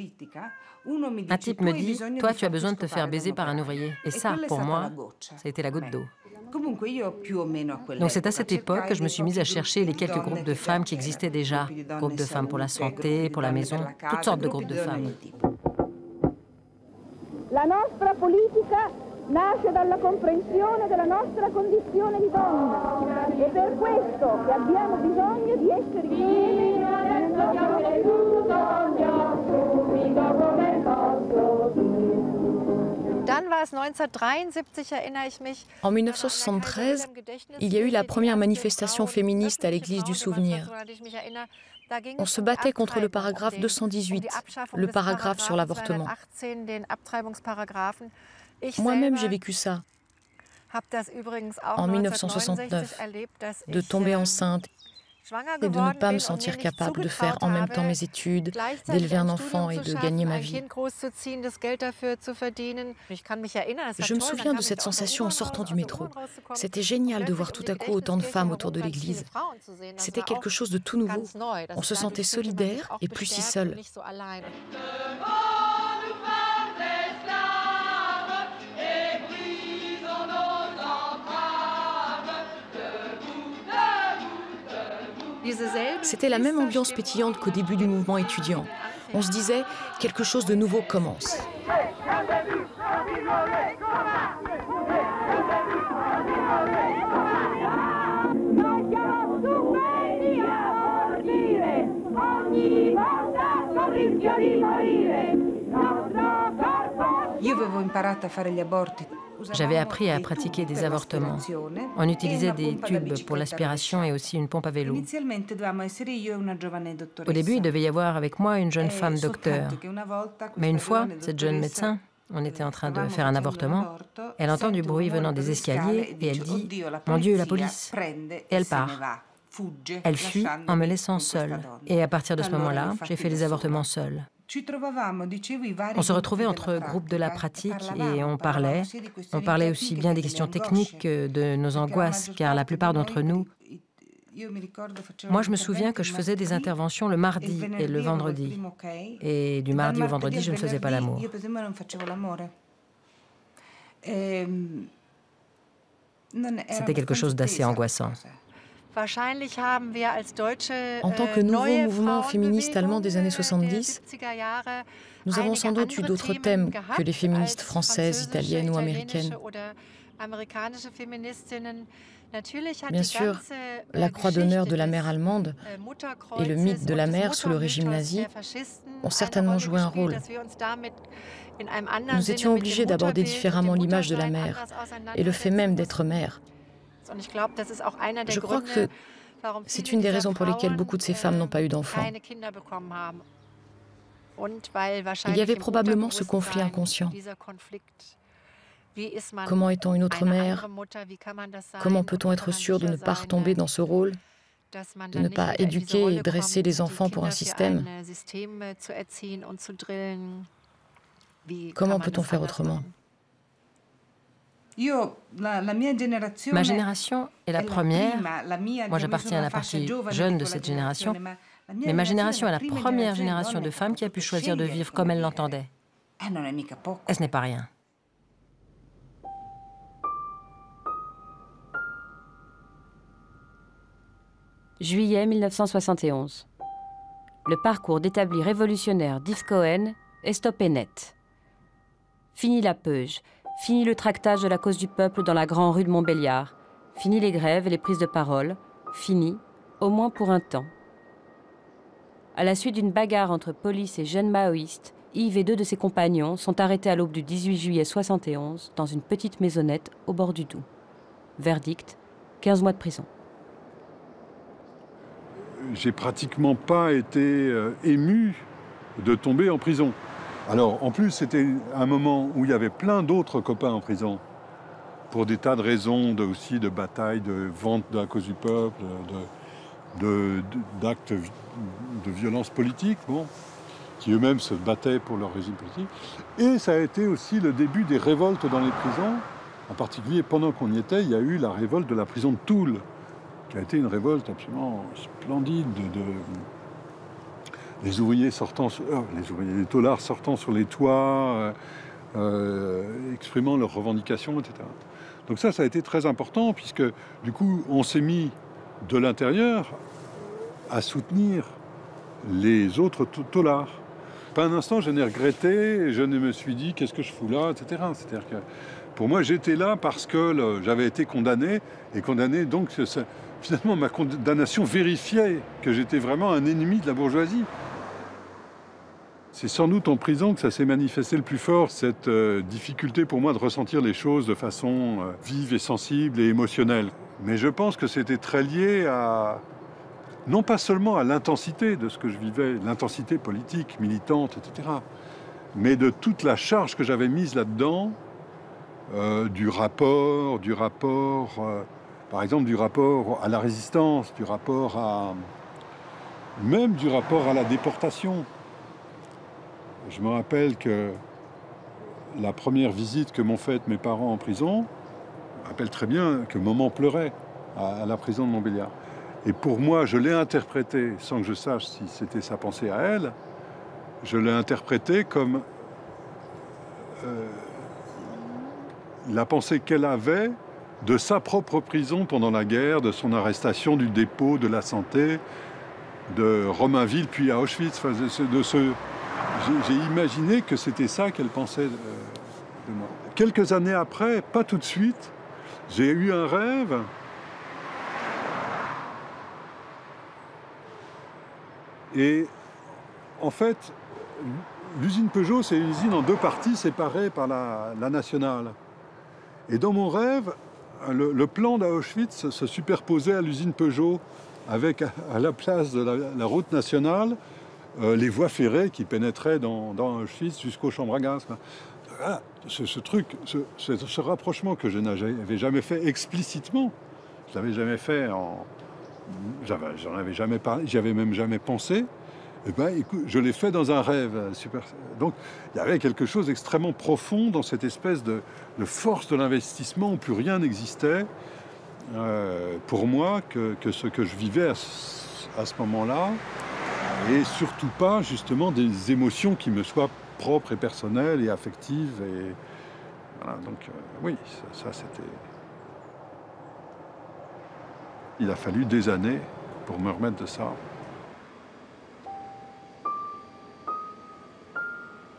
un type me dit « Toi, tu as besoin de te faire baiser par un ouvrier. » Et ça, pour moi, ça a été la goutte d'eau. Donc c'est à cette époque que je me suis mise à chercher les quelques groupes de femmes qui existaient déjà. Groupes de femmes pour la santé, pour la maison, toutes sortes de groupes de femmes. La nostra politica nasce dalla comprensione della nostra condizione di donna. È per questo che abbiamo bisogno di essere insieme. En 1973, il y a eu la première manifestation féministe à l'église du Souvenir. On se battait contre le paragraphe 218, le paragraphe sur l'avortement. Moi-même, j'ai vécu ça. En 1969, de tomber enceinte et de ne pas me sentir capable de faire en même temps mes études, d'élever un enfant et de gagner ma vie. Je me souviens de cette sensation en sortant du métro. C'était génial de voir tout à coup autant de femmes autour de l'église. C'était quelque chose de tout nouveau. On se sentait solidaire et plus si seul. C'était la même ambiance pétillante qu'au début du mouvement étudiant. On se disait, quelque chose de nouveau commence. rischio di morire. Nostro corpo. Io avevo imparato a fare gli aborti. J'avais appris à pratiquer des avortements. On utilisait des tubes pour l'aspiration et aussi une pompe à vélo. Au début, il devait y avoir avec moi une jeune femme docteur. Mais une fois, cette jeune médecin, on était en train de faire un avortement, elle entend du bruit venant des escaliers et elle dit « Mon Dieu, la police !» Et elle part. Elle fuit en me laissant seule. Et à partir de ce moment-là, j'ai fait les avortements seule. On se retrouvait entre groupes de la pratique et on parlait. On parlait aussi bien des questions techniques que de nos angoisses, car la plupart d'entre nous... Moi, je me souviens que je faisais des interventions le mardi et le vendredi. Et du mardi au vendredi, je ne faisais pas l'amour. C'était quelque chose d'assez angoissant. En tant que nouveau mouvement féministe allemand des années 70, nous avons sans doute eu d'autres thèmes que les féministes françaises, italiennes ou américaines. Bien sûr, la croix d'honneur de la mère allemande et le mythe de la mère sous le régime nazi ont certainement joué un rôle. Nous étions obligés d'aborder différemment l'image de la mère et le fait même d'être mère. Je crois que c'est une des raisons pour lesquelles beaucoup de ces femmes n'ont pas eu d'enfants. Il y avait probablement ce conflit inconscient. Comment est-on une autre mère? Comment peut-on être sûr de ne pas retomber dans ce rôle? De ne pas éduquer et dresser les enfants pour un système? Comment peut-on faire autrement? Ma génération est la première. Moi, j'appartiens à la partie jeune de cette génération. Mais ma génération est la première génération de femmes qui a pu choisir de vivre comme elle l'entendait. Et ce n'est pas rien. Juillet 1971. Le parcours d'établi révolutionnaire d'Yves Cohen est stoppé net. Fini la peuge. Fini le tractage de la cause du peuple dans la grande rue de Montbéliard. Fini les grèves et les prises de parole. Fini, au moins pour un temps. À la suite d'une bagarre entre police et jeunes maoïstes, Yves et 2 de ses compagnons sont arrêtés à l'aube du 18 juillet 71 dans une petite maisonnette au bord du Doubs. Verdict, 15 mois de prison. J'ai pratiquement pas été ému de tomber en prison. Alors, en plus, c'était un moment où il y avait plein d'autres copains en prison, pour des tas de raisons, aussi de bataille, de vente de la cause du peuple, d'actes de violence politique, bon, qui eux-mêmes se battaient pour leur régime politique. Et ça a été aussi le début des révoltes dans les prisons. En particulier, pendant qu'on y était, il y a eu la révolte de la prison de Toul, qui a été une révolte absolument splendide les ouvriers sortant, les taulards sortant sur les toits, exprimant leurs revendications, etc. Donc ça a été très important, puisque du coup, on s'est mis de l'intérieur à soutenir les autres taulards. Pas un instant, je n'ai regretté, je ne me suis dit, qu'est-ce que je fous là, etc. C'est-à-dire que pour moi, j'étais là parce que j'avais été condamné, et condamné, donc finalement, ma condamnation vérifiait que j'étais vraiment un ennemi de la bourgeoisie. C'est sans doute en prison que ça s'est manifesté le plus fort, cette difficulté pour moi de ressentir les choses de façon vive et sensible et émotionnelle. Mais je pense que c'était très lié à, non pas seulement à l'intensité de ce que je vivais, l'intensité politique, militante, etc., mais de toute la charge que j'avais mise là-dedans, du rapport, par exemple du rapport à la résistance, même du rapport à la déportation. Je me rappelle que la première visite que m'ont faite mes parents en prison, je me rappelle très bien que maman pleurait à la prison de Montbéliard. Et pour moi, je l'ai interprété, sans que je sache si c'était sa pensée à elle, je l'ai interprété comme la pensée qu'elle avait de sa propre prison pendant la guerre, de son arrestation, du dépôt, de la Santé, de Romainville, puis à Auschwitz. J'ai imaginé que c'était ça qu'elle pensait de moi. Quelques années après, pas tout de suite, j'ai eu un rêve et en fait, l'usine Peugeot, c'est une usine en deux parties séparées par la nationale. Et dans mon rêve, le plan d'Auschwitz se superposait à l'usine Peugeot, avec à la place de la route nationale, les voies ferrées qui pénétraient dans Auschwitz jusqu'aux chambres à gaz. Voilà, ce rapprochement que je n'avais jamais fait explicitement, je l'avais jamais fait j'en avais jamais parlé, j'y avais même jamais pensé. Eh ben, écoute, je l'ai fait dans un rêve. Super. Donc, il y avait quelque chose d'extrêmement profond dans cette espèce de force de l'investissement où plus rien n'existait pour moi que ce que je vivais à ce moment-là, et surtout pas justement des émotions qui me soient propres et personnelles et affectives. Et voilà, donc oui, ça c'était. Il a fallu des années pour me remettre de ça.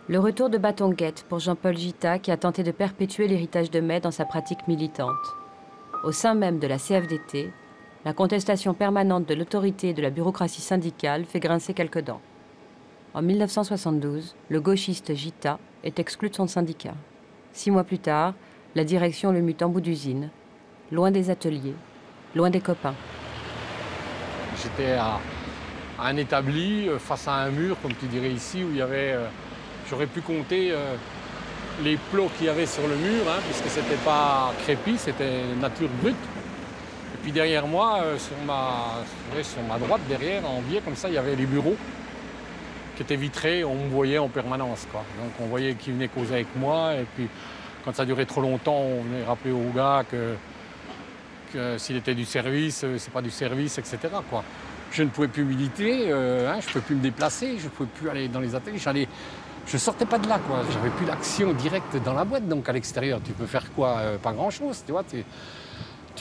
Le retour de bâton-guette pour Jean-Paul Gita, qui a tenté de perpétuer l'héritage de Mai dans sa pratique militante. Au sein même de la CFDT, la contestation permanente de l'autorité et de la bureaucratie syndicale fait grincer quelques dents. En 1972, le gauchiste Gita est exclu de son syndicat. 6 mois plus tard, la direction le mute en bout d'usine, loin des ateliers, loin des copains. J'étais à un établi, face à un mur, comme tu dirais ici, où il y avait... J'aurais pu compter les plots qu'il y avait sur le mur, hein, puisque c'était pas crépi, c'était nature brute. Et puis derrière moi, sur ma droite, derrière, en biais, comme ça, il y avait les bureaux qui étaient vitrés, on me voyait en permanence, quoi. Donc on voyait qui venait causer avec moi, et puis quand ça durait trop longtemps, on venait rappeler au gars que s'il était du service, c'est pas du service, etc., quoi. Je ne pouvais plus militer, je ne pouvais plus me déplacer, je ne pouvais plus aller dans les ateliers. Je sortais pas de là, quoi. J'avais plus d'action directe dans la boîte, donc à l'extérieur, tu peux faire quoi? Pas grand-chose, tu vois. Tu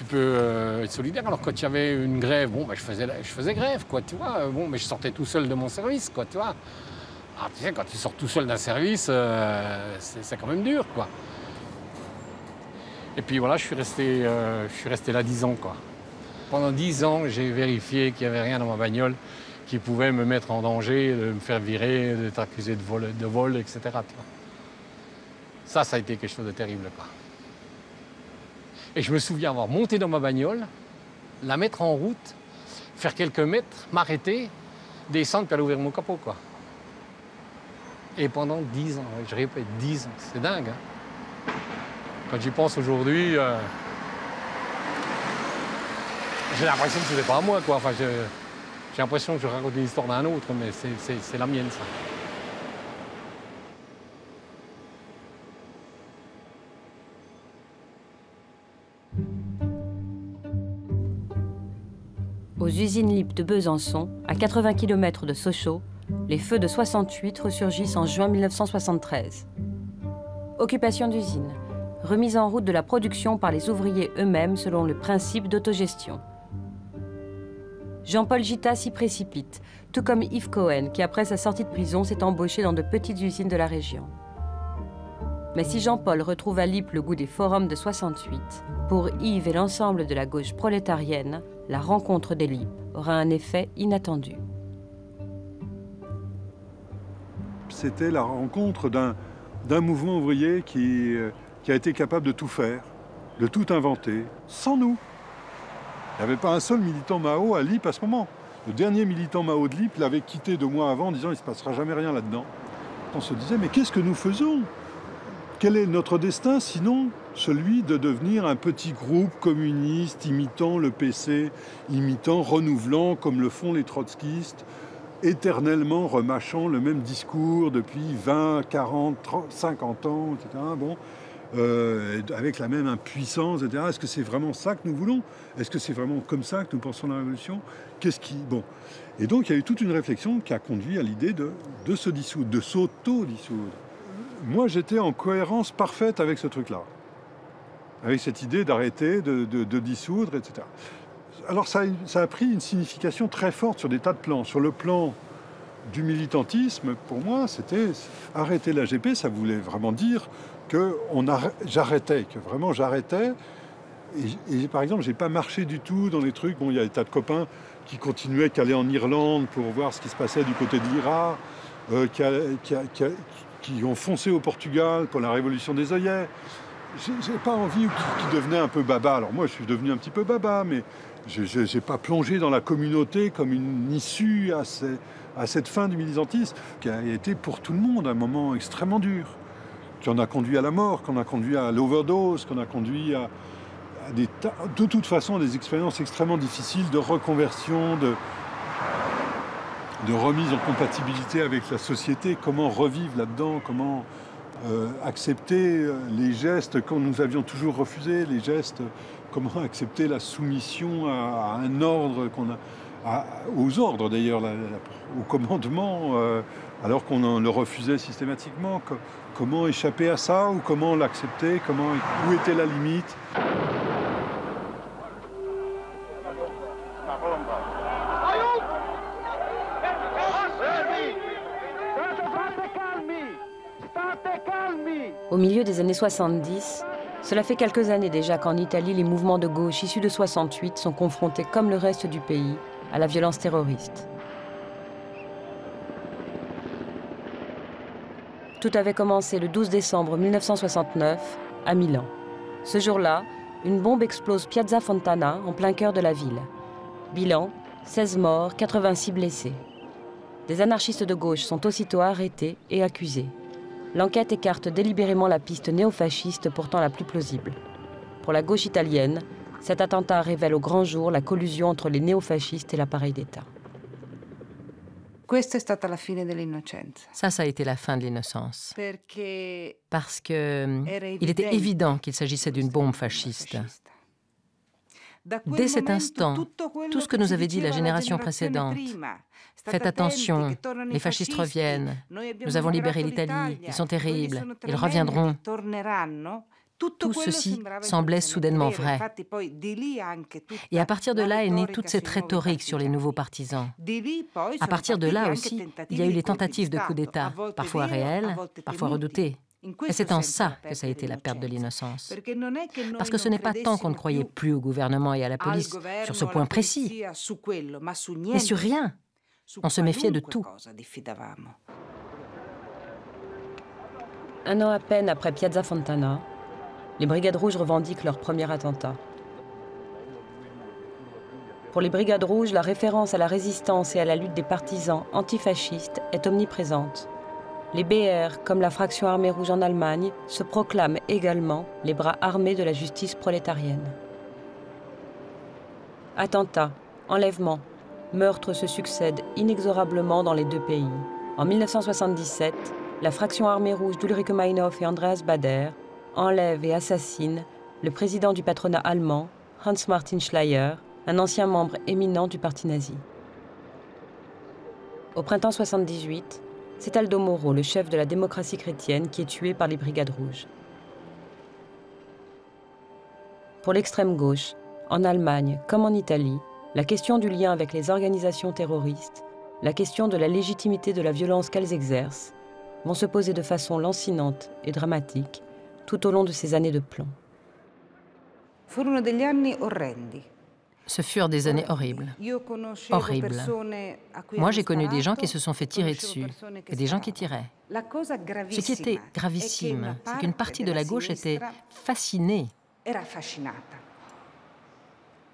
peux être solidaire. Alors quand il y avait une grève, bon, ben, je faisais grève, quoi, tu vois. Bon, mais je sortais tout seul de mon service, quoi, tu vois. Ah, tu sais, quand tu sors tout seul d'un service, c'est quand même dur, quoi. Et puis voilà, je suis resté là 10 ans, quoi. Pendant 10 ans, j'ai vérifié qu'il n'y avait rien dans ma bagnole qui pouvait me mettre en danger, de me faire virer, d'être accusé de vol, etc. Tu vois. Ça a été quelque chose de terrible, quoi. Et je me souviens avoir monté dans ma bagnole, la mettre en route, faire quelques mètres, m'arrêter, descendre, puis aller ouvrir mon capot, quoi. Et pendant 10 ans, je répète, 10 ans, c'est dingue, hein. Quand j'y pense aujourd'hui, j'ai l'impression que ce n'était pas à moi, quoi. Enfin, j'ai l'impression que je raconte l'histoire d'un autre, mais c'est la mienne, ça. Aux usines Lippe de Besançon, à 80 km de Sochaux, les feux de 68 ressurgissent en juin 1973. Occupation d'usine, remise en route de la production par les ouvriers eux-mêmes selon le principe d'autogestion. Jean-Paul Gita s'y précipite, tout comme Yves Cohen, qui après sa sortie de prison s'est embauché dans de petites usines de la région. Mais si Jean-Paul retrouve à Lippe le goût des forums de 68, pour Yves et l'ensemble de la gauche prolétarienne, la rencontre des Lippe aura un effet inattendu. C'était la rencontre d'un mouvement ouvrier qui a été capable de tout faire, de tout inventer, sans nous. Il n'y avait pas un seul militant Mao à Lippe à ce moment. Le dernier militant Mao de Lippe l'avait quitté 2 mois avant en disant « il ne se passera jamais rien là-dedans ». On se disait « mais qu'est-ce que nous faisons ? Quel est notre destin sinon celui de devenir un petit groupe communiste imitant le PC, imitant, renouvelant comme le font les trotskistes, éternellement remâchant le même discours depuis 20, 40, 30, 50 ans, etc. Bon. Avec la même impuissance, etc. Est-ce que c'est vraiment ça que nous voulons? Est-ce que c'est vraiment comme ça que nous pensons la révolution? Bon. Et donc, il y a eu toute une réflexion qui a conduit à l'idée de se dissoudre, de s'auto-dissoudre. Moi, j'étais en cohérence parfaite avec ce truc-là. Avec cette idée d'arrêter, de dissoudre, etc. Alors, ça a pris une signification très forte sur des tas de plans. Sur le plan du militantisme, pour moi, c'était arrêter l'AGP, ça voulait vraiment dire que j'arrêtais, que vraiment j'arrêtais. Et par exemple, j'ai pas marché du tout dans les trucs. Bon, il y a des tas de copains qui continuaient qu'à aller en Irlande pour voir ce qui se passait du côté de l'IRA. qui ont foncé au Portugal pour la révolution des œillets. J'ai pas envie qu'ils devenaient un peu baba. Alors moi, je suis devenu un petit peu baba, mais je n'ai pas plongé dans la communauté comme une issue à cette fin du militantisme, qui a été pour tout le monde un moment extrêmement dur, qui en a conduit à la mort, qu'on a conduit à l'overdose, qu'on a conduit à de toute façon des expériences extrêmement difficiles de reconversion, de remise en compatibilité avec la société, comment revivre là-dedans, comment accepter les gestes que nous avions toujours refusés, les gestes, comment accepter la soumission à un ordre aux ordres d'ailleurs, au commandement, alors qu'on le refusait systématiquement. Comment échapper à ça ou comment l'accepter, où était la limite? Au milieu des années 70, cela fait quelques années déjà qu'en Italie, les mouvements de gauche issus de 68 sont confrontés, comme le reste du pays, à la violence terroriste. Tout avait commencé le 12 décembre 1969 à Milan. Ce jour-là, une bombe explose Piazza Fontana en plein cœur de la ville. Bilan, 16 morts, 86 blessés. Des anarchistes de gauche sont aussitôt arrêtés et accusés. L'enquête écarte délibérément la piste néofasciste, pourtant la plus plausible. Pour la gauche italienne, cet attentat révèle au grand jour la collusion entre les néofascistes et l'appareil d'État. Ça a été la fin de l'innocence. Parce qu'il était évident qu'il s'agissait d'une bombe fasciste. Dès cet instant, tout ce que nous avait dit la génération précédente, faites attention, les fascistes reviennent, nous avons libéré l'Italie, ils sont terribles, ils reviendront. Tout ceci semblait soudainement vrai. Et à partir de là est née toute cette rhétorique sur les nouveaux partisans. À partir de là aussi, il y a eu les tentatives de coup d'État, parfois réelles, parfois redoutées. Et c'est en ça que ça a été la perte de l'innocence. Parce que ce n'est pas tant qu'on ne croyait plus au gouvernement et à la police sur ce point précis, mais sur rien. On se méfiait de tout. Un an à peine après Piazza Fontana, les Brigades Rouges revendiquent leur premier attentat. Pour les Brigades Rouges, la référence à la résistance et à la lutte des partisans antifascistes est omniprésente. Les BR, comme la fraction armée rouge en Allemagne, se proclament également les bras armés de la justice prolétarienne. Attentats, enlèvements, meurtres se succèdent inexorablement dans les deux pays. En 1977, la fraction armée rouge d'Ulrike Meinhof et Andreas Bader enlève et assassine le président du patronat allemand, Hans-Martin Schleyer, un ancien membre éminent du parti nazi. Au printemps 78, c'est Aldo Moro, le chef de la démocratie chrétienne, qui est tué par les Brigades Rouges. Pour l'extrême gauche, en Allemagne comme en Italie, la question du lien avec les organisations terroristes, la question de la légitimité de la violence qu'elles exercent, vont se poser de façon lancinante et dramatique tout au long de ces années de plomb. Ce furent des années horribles. Horribles. Moi, j'ai connu des gens qui se sont fait tirer dessus, et des gens qui tiraient. Ce qui était gravissime, c'est qu'une partie de la gauche était fascinée.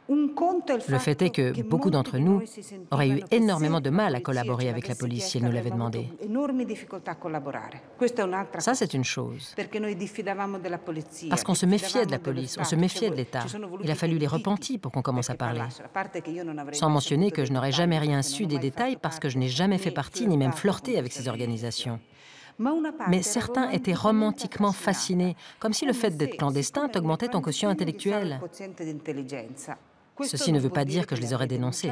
Le fait est que beaucoup d'entre nous auraient eu énormément de mal à collaborer avec la police si elle nous l'avait demandé. Ça, c'est une chose. Parce qu'on se méfiait de la police, on se méfiait de l'État. Il a fallu les repentis pour qu'on commence à parler. Sans mentionner que je n'aurais jamais rien su des détails parce que je n'ai jamais fait partie ni même flirté avec ces organisations. Mais certains étaient romantiquement fascinés, comme si le fait d'être clandestin augmentait ton quotient intellectuel. Ceci ne veut pas dire que je les aurais dénoncés.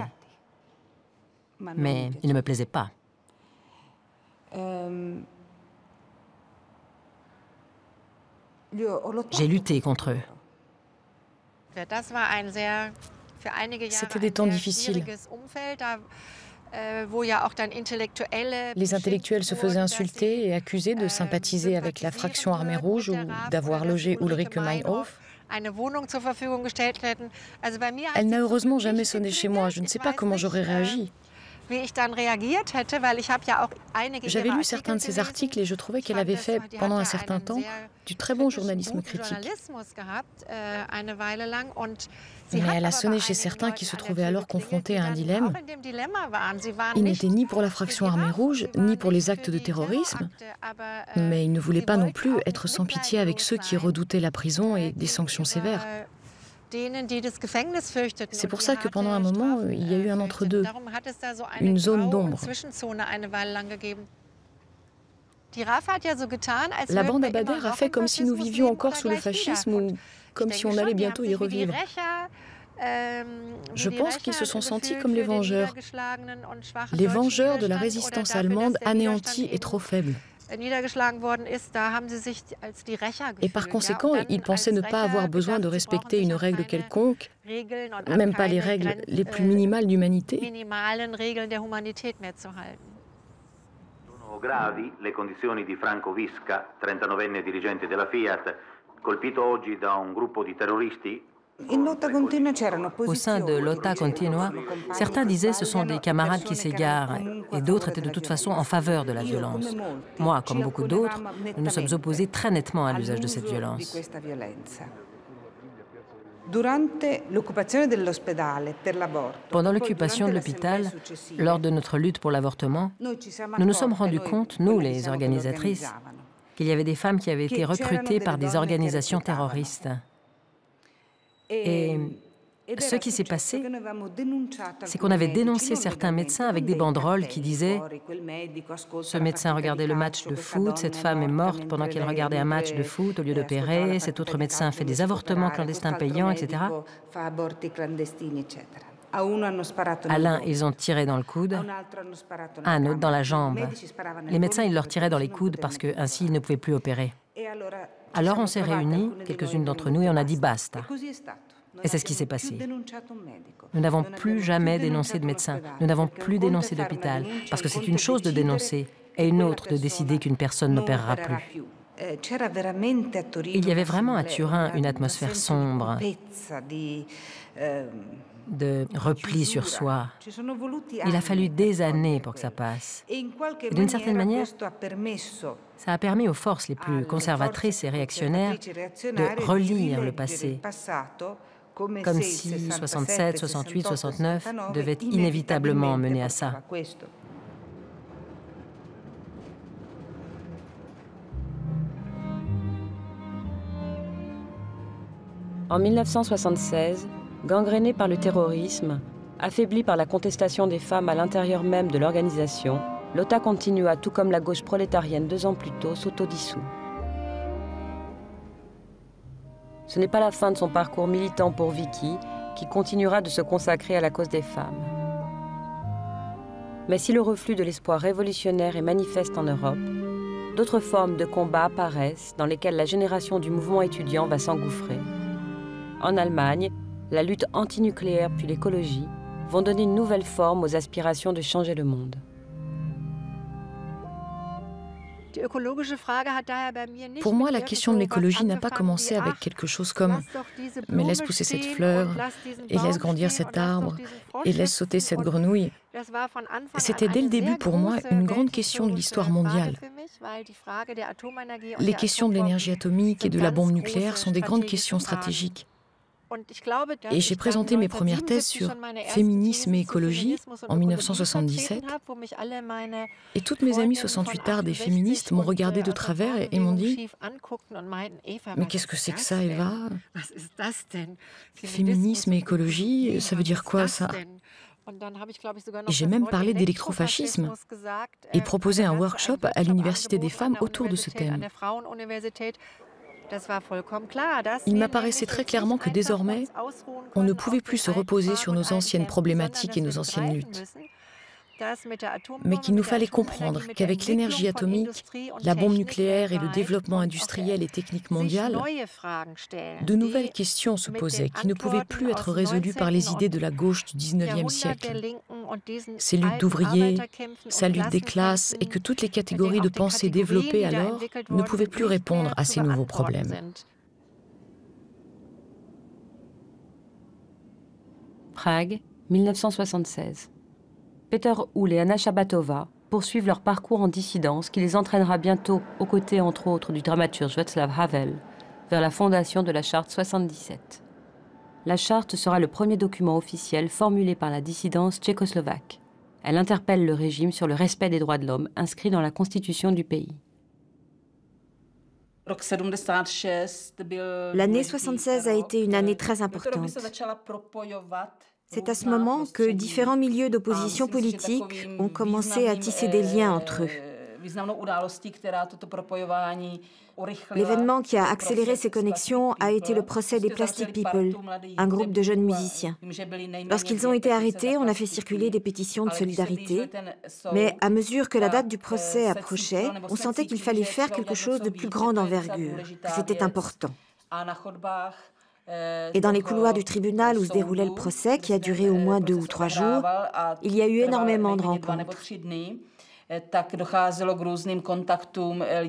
Mais ils ne me plaisaient pas. J'ai lutté contre eux. C'était des temps difficiles. Les intellectuels se faisaient insulter et accuser de sympathiser avec la fraction armée rouge ou d'avoir logé Ulrike Meinhof. Elle n'a heureusement jamais sonné chez moi. Je ne sais pas comment j'aurais réagi. J'avais lu certains de ses articles et je trouvais qu'elle avait fait, pendant un certain temps, du très bon journalisme critique. Mais elle a sonné chez certains qui se trouvaient alors confrontés à un dilemme. Ils n'étaient ni pour la fraction armée rouge, ni pour les actes de terrorisme, mais ils ne voulaient pas non plus être sans pitié avec ceux qui redoutaient la prison et des sanctions sévères. C'est pour ça que pendant un moment, il y a eu un entre-deux, une zone d'ombre. La bande Abadère a fait comme si nous vivions encore sous le fascisme ou comme si on allait bientôt y revivre. Je pense qu'ils se sont sentis comme les vengeurs de la résistance allemande anéantie et trop faible. Et par conséquent, ils pensaient ne pas avoir besoin de respecter une règle quelconque, même pas les règles les plus minimales d'humanité. Gravi le condizioni di Franco Visca, 39enne dirigente della Fiat, colpito oggi da un gruppo di terroristi. Au sein de Lotta Continua, certains disaient que ce sont des camarades qui s'égarent et d'autres étaient de toute façon en faveur de la violence. Moi, comme beaucoup d'autres, nous nous sommes opposés très nettement à l'usage de cette violence. Pendant l'occupation de l'hôpital, lors de notre lutte pour l'avortement, nous nous sommes rendus compte, nous les organisatrices, qu'il y avait des femmes qui avaient été recrutées par des organisations terroristes. Et ce qui s'est passé, c'est qu'on avait dénoncé certains médecins avec des banderoles qui disaient « Ce médecin regardait le match de foot, cette femme est morte pendant qu'elle regardait un match de foot au lieu d'opérer, cet autre médecin fait des avortements clandestins payants, etc. » À l'un, ils ont tiré dans le coude, à un autre dans la jambe. Les médecins, ils leur tiraient dans les coudes parce qu'ainsi, ils ne pouvaient plus opérer. Alors on s'est réunis, quelques-unes d'entre nous, et on a dit basta. Et c'est ce qui s'est passé. Nous n'avons plus jamais dénoncé de médecin, nous n'avons plus dénoncé d'hôpital, parce que c'est une chose de dénoncer et une autre de décider qu'une personne n'opérera plus. Il y avait vraiment à Turin une atmosphère sombre, de repli sur soi. Il a fallu des années pour que ça passe. Et d'une certaine manière, ça a permis aux forces les plus conservatrices et réactionnaires de relire le passé, comme si 67, 68, 69 devaient inévitablement mener à ça. En 1976, gangrénée par le terrorisme, affaiblie par la contestation des femmes à l'intérieur même de l'organisation, Lotta Continua, tout comme la gauche prolétarienne 2 ans plus tôt, s'autodissout. Ce n'est pas la fin de son parcours militant pour Vicky, qui continuera de se consacrer à la cause des femmes. Mais si le reflux de l'espoir révolutionnaire est manifeste en Europe, d'autres formes de combat apparaissent dans lesquelles la génération du mouvement étudiant va s'engouffrer. En Allemagne, la lutte antinucléaire puis l'écologie vont donner une nouvelle forme aux aspirations de changer le monde. Pour moi, la question de l'écologie n'a pas commencé avec quelque chose comme « mais laisse pousser cette fleur, et laisse grandir cet arbre, et laisse sauter cette grenouille ». C'était dès le début pour moi une grande question de l'histoire mondiale. Les questions de l'énergie atomique et de la bombe nucléaire sont des grandes questions stratégiques. Et j'ai présenté mes premières thèses sur féminisme et écologie en 1977. Et toutes mes amies 68ardes et féministes m'ont regardé de travers et m'ont dit « Mais qu'est-ce que c'est que ça, Eva? Féminisme et écologie, ça veut dire quoi, ça ?» Et j'ai même parlé d'électrofascisme et proposé un workshop à l'Université des femmes autour de ce thème. Il m'apparaissait très clairement que désormais, on ne pouvait plus se reposer sur nos anciennes problématiques et nos anciennes luttes, mais qu'il nous fallait comprendre qu'avec l'énergie atomique, la bombe nucléaire et le développement industriel et technique mondial, de nouvelles questions se posaient qui ne pouvaient plus être résolues par les idées de la gauche du XIXe siècle. Ces luttes d'ouvriers, sa lutte des classes et que toutes les catégories de pensée développées alors ne pouvaient plus répondre à ces nouveaux problèmes. Prague, 1976. Peter Uhl et Anna Shabatova poursuivent leur parcours en dissidence qui les entraînera bientôt, aux côtés entre autres du dramaturge Václav Havel, vers la fondation de la Charte 77. La Charte sera le premier document officiel formulé par la dissidence tchécoslovaque. Elle interpelle le régime sur le respect des droits de l'homme inscrit dans la constitution du pays. L'année 76 a été une année très importante. C'est à ce moment que différents milieux d'opposition politique ont commencé à tisser des liens entre eux. L'événement qui a accéléré ces connexions a été le procès des Plastic People, un groupe de jeunes musiciens. Lorsqu'ils ont été arrêtés, on a fait circuler des pétitions de solidarité, mais à mesure que la date du procès approchait, on sentait qu'il fallait faire quelque chose de plus grande envergure, que c'était important. Et dans les couloirs du tribunal où se déroulait le procès, qui a duré au moins 2 ou 3 jours, il y a eu énormément de rencontres.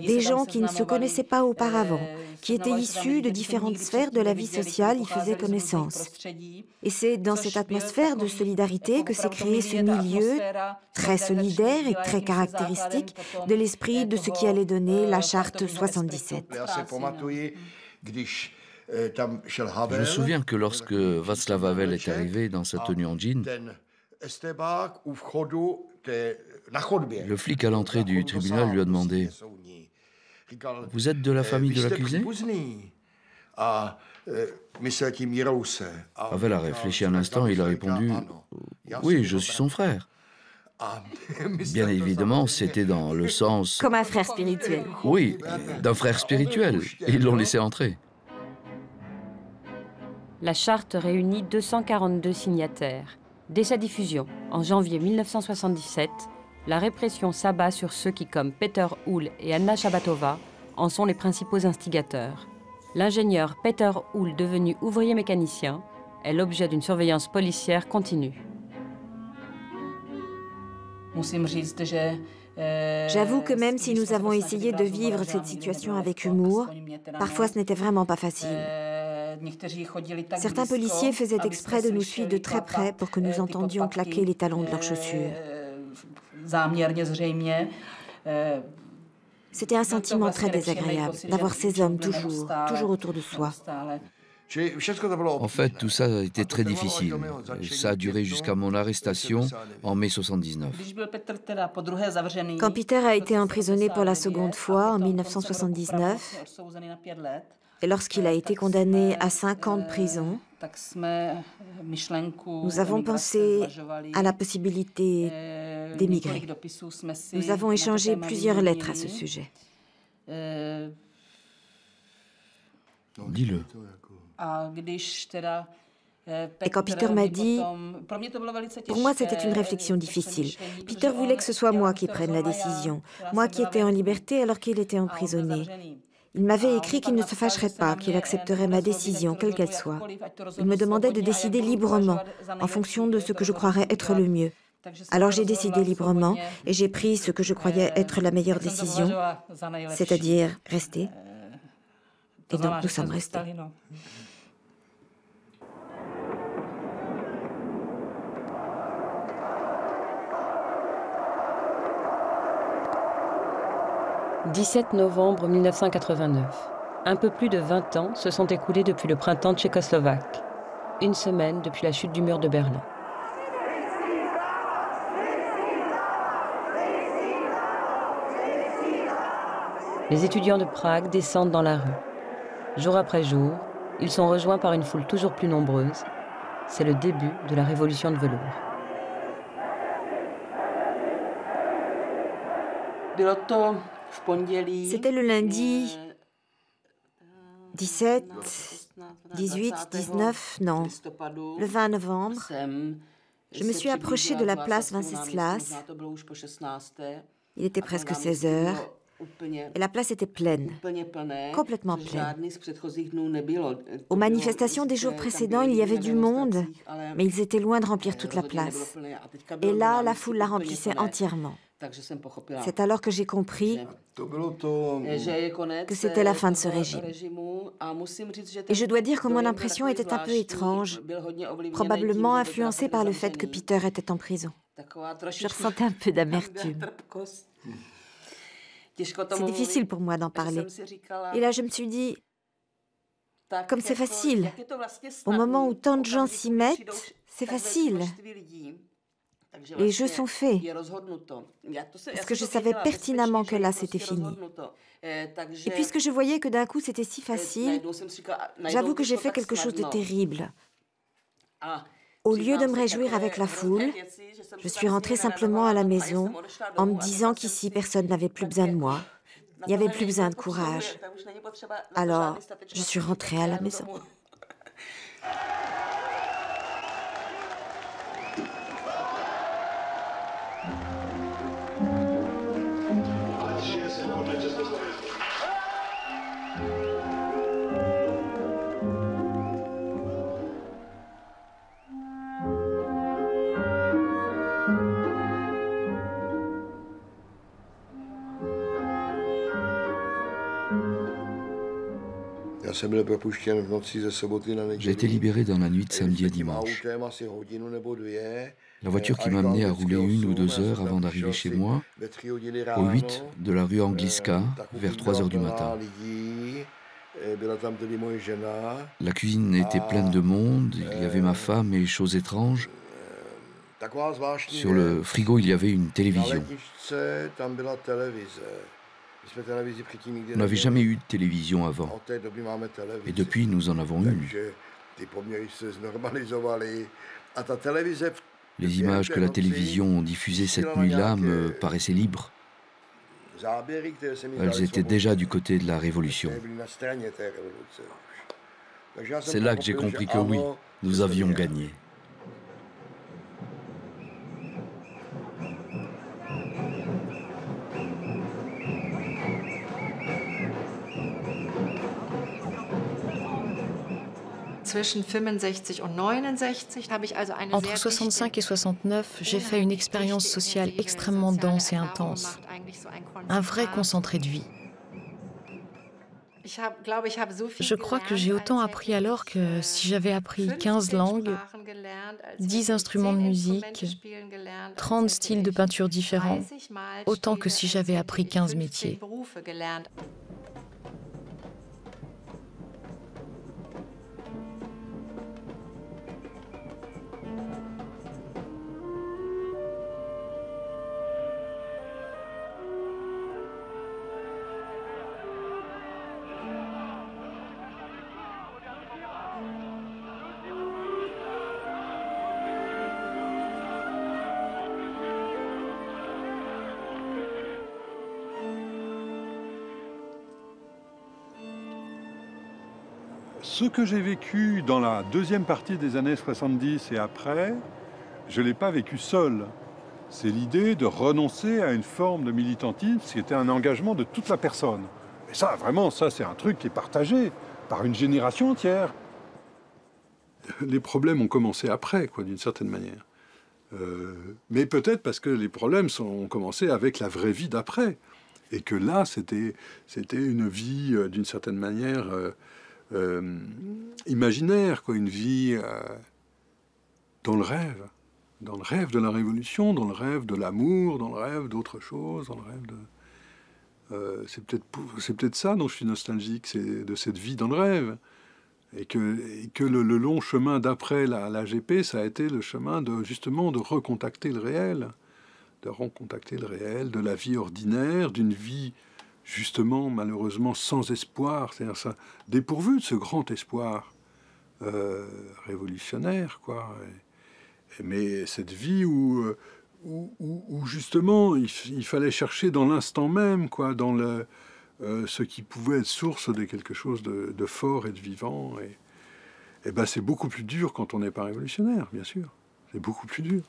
Des gens qui ne se connaissaient pas auparavant, qui étaient issus de différentes sphères de la vie sociale, y faisaient connaissance. Et c'est dans cette atmosphère de solidarité que s'est créé ce milieu très solidaire et très caractéristique de l'esprit de ce qui allait donner la Charte 77. Je me souviens que lorsque Václav Havel est arrivé dans sa tenue en jean, le flic à l'entrée du tribunal lui a demandé « Vous êtes de la famille de l'accusé ?» Havel a réfléchi un instant et il a répondu « Oui, je suis son frère. » Bien évidemment, c'était dans le sens... Comme un frère spirituel. Oui, d'un frère spirituel. Et ils l'ont laissé entrer. La charte réunit 242 signataires. Dès sa diffusion, en janvier 1977, la répression s'abat sur ceux qui, comme Peter Uhl et Anna Shabatova, en sont les principaux instigateurs. L'ingénieur Peter Uhl, devenu ouvrier mécanicien, est l'objet d'une surveillance policière continue. J'avoue que même si nous avons essayé de vivre cette situation avec humour, parfois ce n'était vraiment pas facile. Certains policiers faisaient exprès de nous suivre de très près pour que nous entendions claquer les talons de leurs chaussures. C'était un sentiment très désagréable d'avoir ces hommes toujours autour de soi. En fait, tout ça a été très difficile. Ça a duré jusqu'à mon arrestation en mai 79. Quand Peter a été emprisonné pour la seconde fois en 1979, et lorsqu'il a été condamné à 5 ans de prison, nous avons pensé à la possibilité d'émigrer. Nous avons échangé plusieurs lettres à ce sujet. Dis-le. Et quand Peter m'a dit, pour moi c'était une réflexion difficile. Peter voulait que ce soit moi qui prenne la décision, moi qui étais en liberté alors qu'il était emprisonné. Il m'avait écrit qu'il ne se fâcherait pas, qu'il accepterait ma décision, quelle qu'elle soit. Il me demandait de décider librement, en fonction de ce que je croirais être le mieux. Alors j'ai décidé librement et j'ai pris ce que je croyais être la meilleure décision, c'est-à-dire rester. Et donc nous sommes restés. « 17 novembre 1989. Un peu plus de 20 ans se sont écoulés depuis le printemps tchécoslovaque. 1 semaine depuis la chute du mur de Berlin. Les étudiants de Prague descendent dans la rue. Jour après jour, ils sont rejoints par une foule toujours plus nombreuse. C'est le début de la révolution de velours. C'était le lundi 17, 18, 19, non, le 20 novembre. Je me suis approchée de la place Venceslas. Il était presque 16 heures. Et la place était pleine, complètement pleine. Aux manifestations des jours précédents, il y avait du monde, mais ils étaient loin de remplir toute la place. Et là, la foule la remplissait entièrement. C'est alors que j'ai compris que c'était la fin de ce régime. Et je dois dire que mon impression était un peu étrange, probablement influencée par le fait que Peter était en prison. Je ressentais un peu d'amertume. C'est difficile pour moi d'en parler. Et là, je me suis dit, comme c'est facile, au moment où tant de gens s'y mettent, c'est facile. Les jeux sont faits. Parce que je savais pertinemment que là, c'était fini. Et puisque je voyais que d'un coup, c'était si facile, j'avoue que j'ai fait quelque chose de terrible. Au lieu de me réjouir avec la foule, je suis rentrée simplement à la maison en me disant qu'ici, personne n'avait plus besoin de moi. Il n'y avait plus besoin de courage. Alors, je suis rentrée à la maison. J'ai été libéré dans la nuit de samedi à dimanche. La voiture qui m'amenait a roulé 1 ou 2 heures avant d'arriver chez moi, au 8 de la rue Angliska, vers 3 heures du matin. La cuisine était pleine de monde, il y avait ma femme et chose étrange. Sur le frigo, il y avait une télévision. On n'avait jamais eu de télévision avant. Et depuis, nous en avons une. Les images que la télévision diffusait cette nuit-là me paraissaient libres. Elles étaient déjà du côté de la Révolution. C'est là que j'ai compris que oui, nous avions gagné. Entre 65 et 69, j'ai fait une expérience sociale extrêmement dense et intense. Un vrai concentré de vie. Je crois que j'ai autant appris alors que si j'avais appris 15 langues, 10 instruments de musique, 30 styles de peinture différents, autant que si j'avais appris 15 métiers. Ce que j'ai vécu dans la deuxième partie des années 70 et après, je ne l'ai pas vécu seul. C'est l'idée de renoncer à une forme de militantisme, qui était un engagement de toute la personne. Et ça, vraiment, ça, c'est un truc qui est partagé par une génération entière. Les problèmes ont commencé après, quoi, d'une certaine manière. Mais peut-être parce que les problèmes ont commencé avec la vraie vie d'après. Et que là, c'était une vie, d'une certaine manière, imaginaire, quoi, une vie dans le rêve de la révolution, dans le rêve de l'amour, dans le rêve d'autre chose, dans le rêve de... c'est peut-être ça dont je suis nostalgique, c'est de cette vie dans le rêve. Et que le long chemin d'après la GP, ça a été le chemin justement de recontacter le réel, de la vie ordinaire, d'une vie justement, malheureusement, sans espoir, c'est-à-dire ça, dépourvu de ce grand espoir révolutionnaire, quoi. Mais cette vie où justement, il fallait chercher dans l'instant même, quoi, dans ce qui pouvait être source de quelque chose de fort et de vivant. Et ben, c'est beaucoup plus dur quand on n'est pas révolutionnaire, bien sûr. C'est beaucoup plus dur.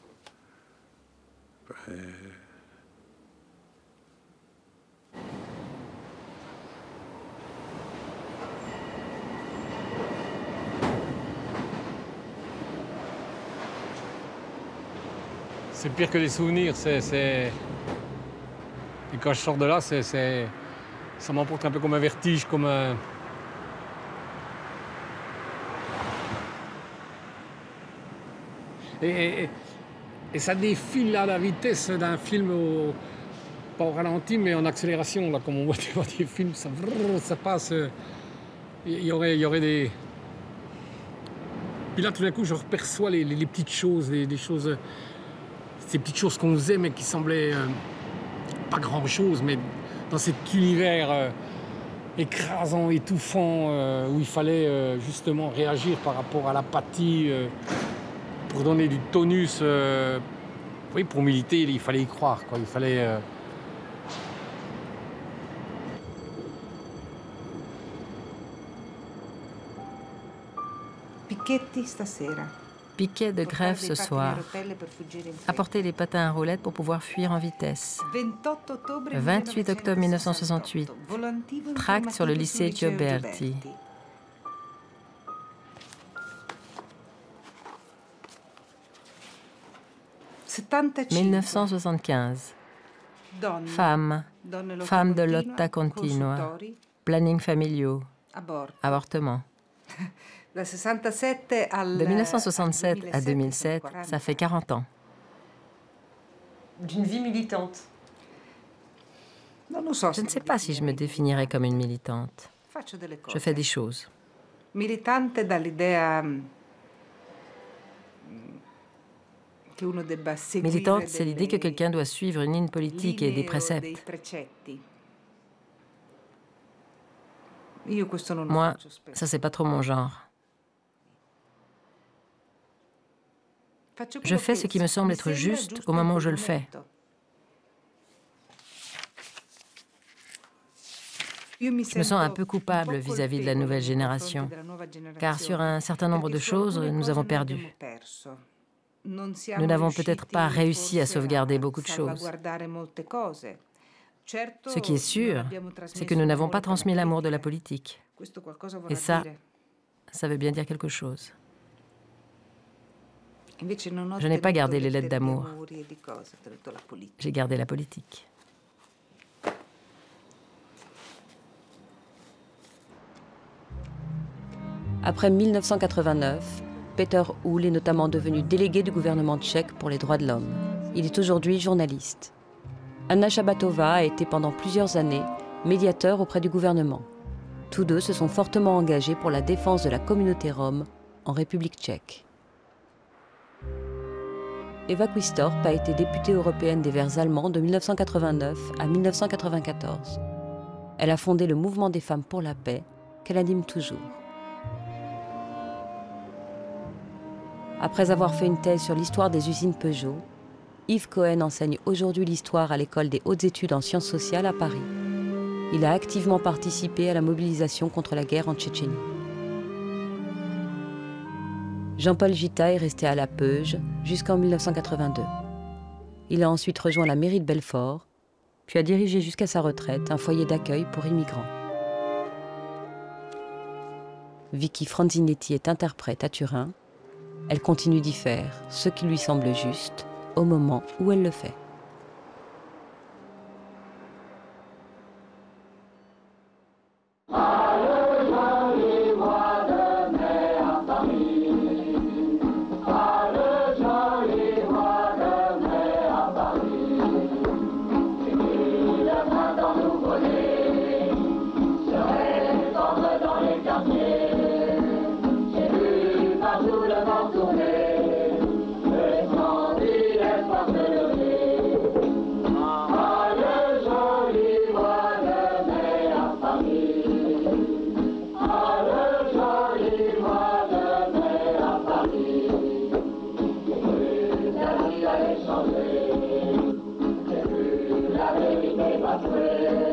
C'est pire que des souvenirs. Et quand je sors de là, ça m'emporte un peu comme un vertige, comme un... Et Et ça défile à la vitesse d'un film, pas au ralenti, mais en accélération, là, comme on voit des films, ça passe. Il y aurait des... Puis là, tout d'un coup, je reperçois les petites choses, des choses... Ces petites choses qu'on faisait, mais qui semblaient pas grand-chose, mais dans cet univers écrasant, étouffant, où il fallait justement réagir par rapport à l'apathie, pour donner du tonus. Oui, pour militer, il fallait y croire, quoi. Il fallait... Piquet de grève ce soir. Apporter les patins à roulettes pour pouvoir fuir en vitesse. 28 octobre 1968. Tract sur le lycée Gioberti. « 1975. Femmes. Femmes de lotta continua. Planning familiaux. Avortement. De 1967 à 2007, ça fait 40 ans. D'une vie militante. Je ne sais pas si je me définirais comme une militante. Je fais des choses. Militante Militante, c'est l'idée que quelqu'un doit suivre une ligne politique et des préceptes. Moi, ça, c'est pas trop mon genre. Je fais ce qui me semble être juste au moment où je le fais. Je me sens un peu coupable vis-à-vis de la nouvelle génération, car sur un certain nombre de choses, nous avons perdu. Nous n'avons peut-être pas réussi à sauvegarder beaucoup de choses. Ce qui est sûr, c'est que nous n'avons pas transmis l'amour de la politique. Et ça veut bien dire quelque chose. Je n'ai pas gardé les lettres d'amour. J'ai gardé la politique. Après 1989, Peter Uhl est notamment devenu délégué du gouvernement tchèque pour les droits de l'homme. Il est aujourd'hui journaliste. Anna Chabatová a été pendant plusieurs années médiateur auprès du gouvernement. Tous deux se sont fortement engagés pour la défense de la communauté rome en République tchèque. Eva Quistorp a été députée européenne des Verts allemands de 1989 à 1994. Elle a fondé le mouvement des femmes pour la paix, qu'elle anime toujours. Après avoir fait une thèse sur l'histoire des usines Peugeot, Yves Cohen enseigne aujourd'hui l'histoire à l'École des hautes études en sciences sociales à Paris. Il a activement participé à la mobilisation contre la guerre en Tchétchénie. Jean-Paul Gita est resté à la Peuge jusqu'en 1982. Il a ensuite rejoint la mairie de Belfort, puis a dirigé jusqu'à sa retraite un foyer d'accueil pour immigrants. Vicky Franzinetti est interprète à Turin. Elle continue d'y faire ce qui lui semble juste au moment où elle le fait. Changer, j'ai vu la vérité passer.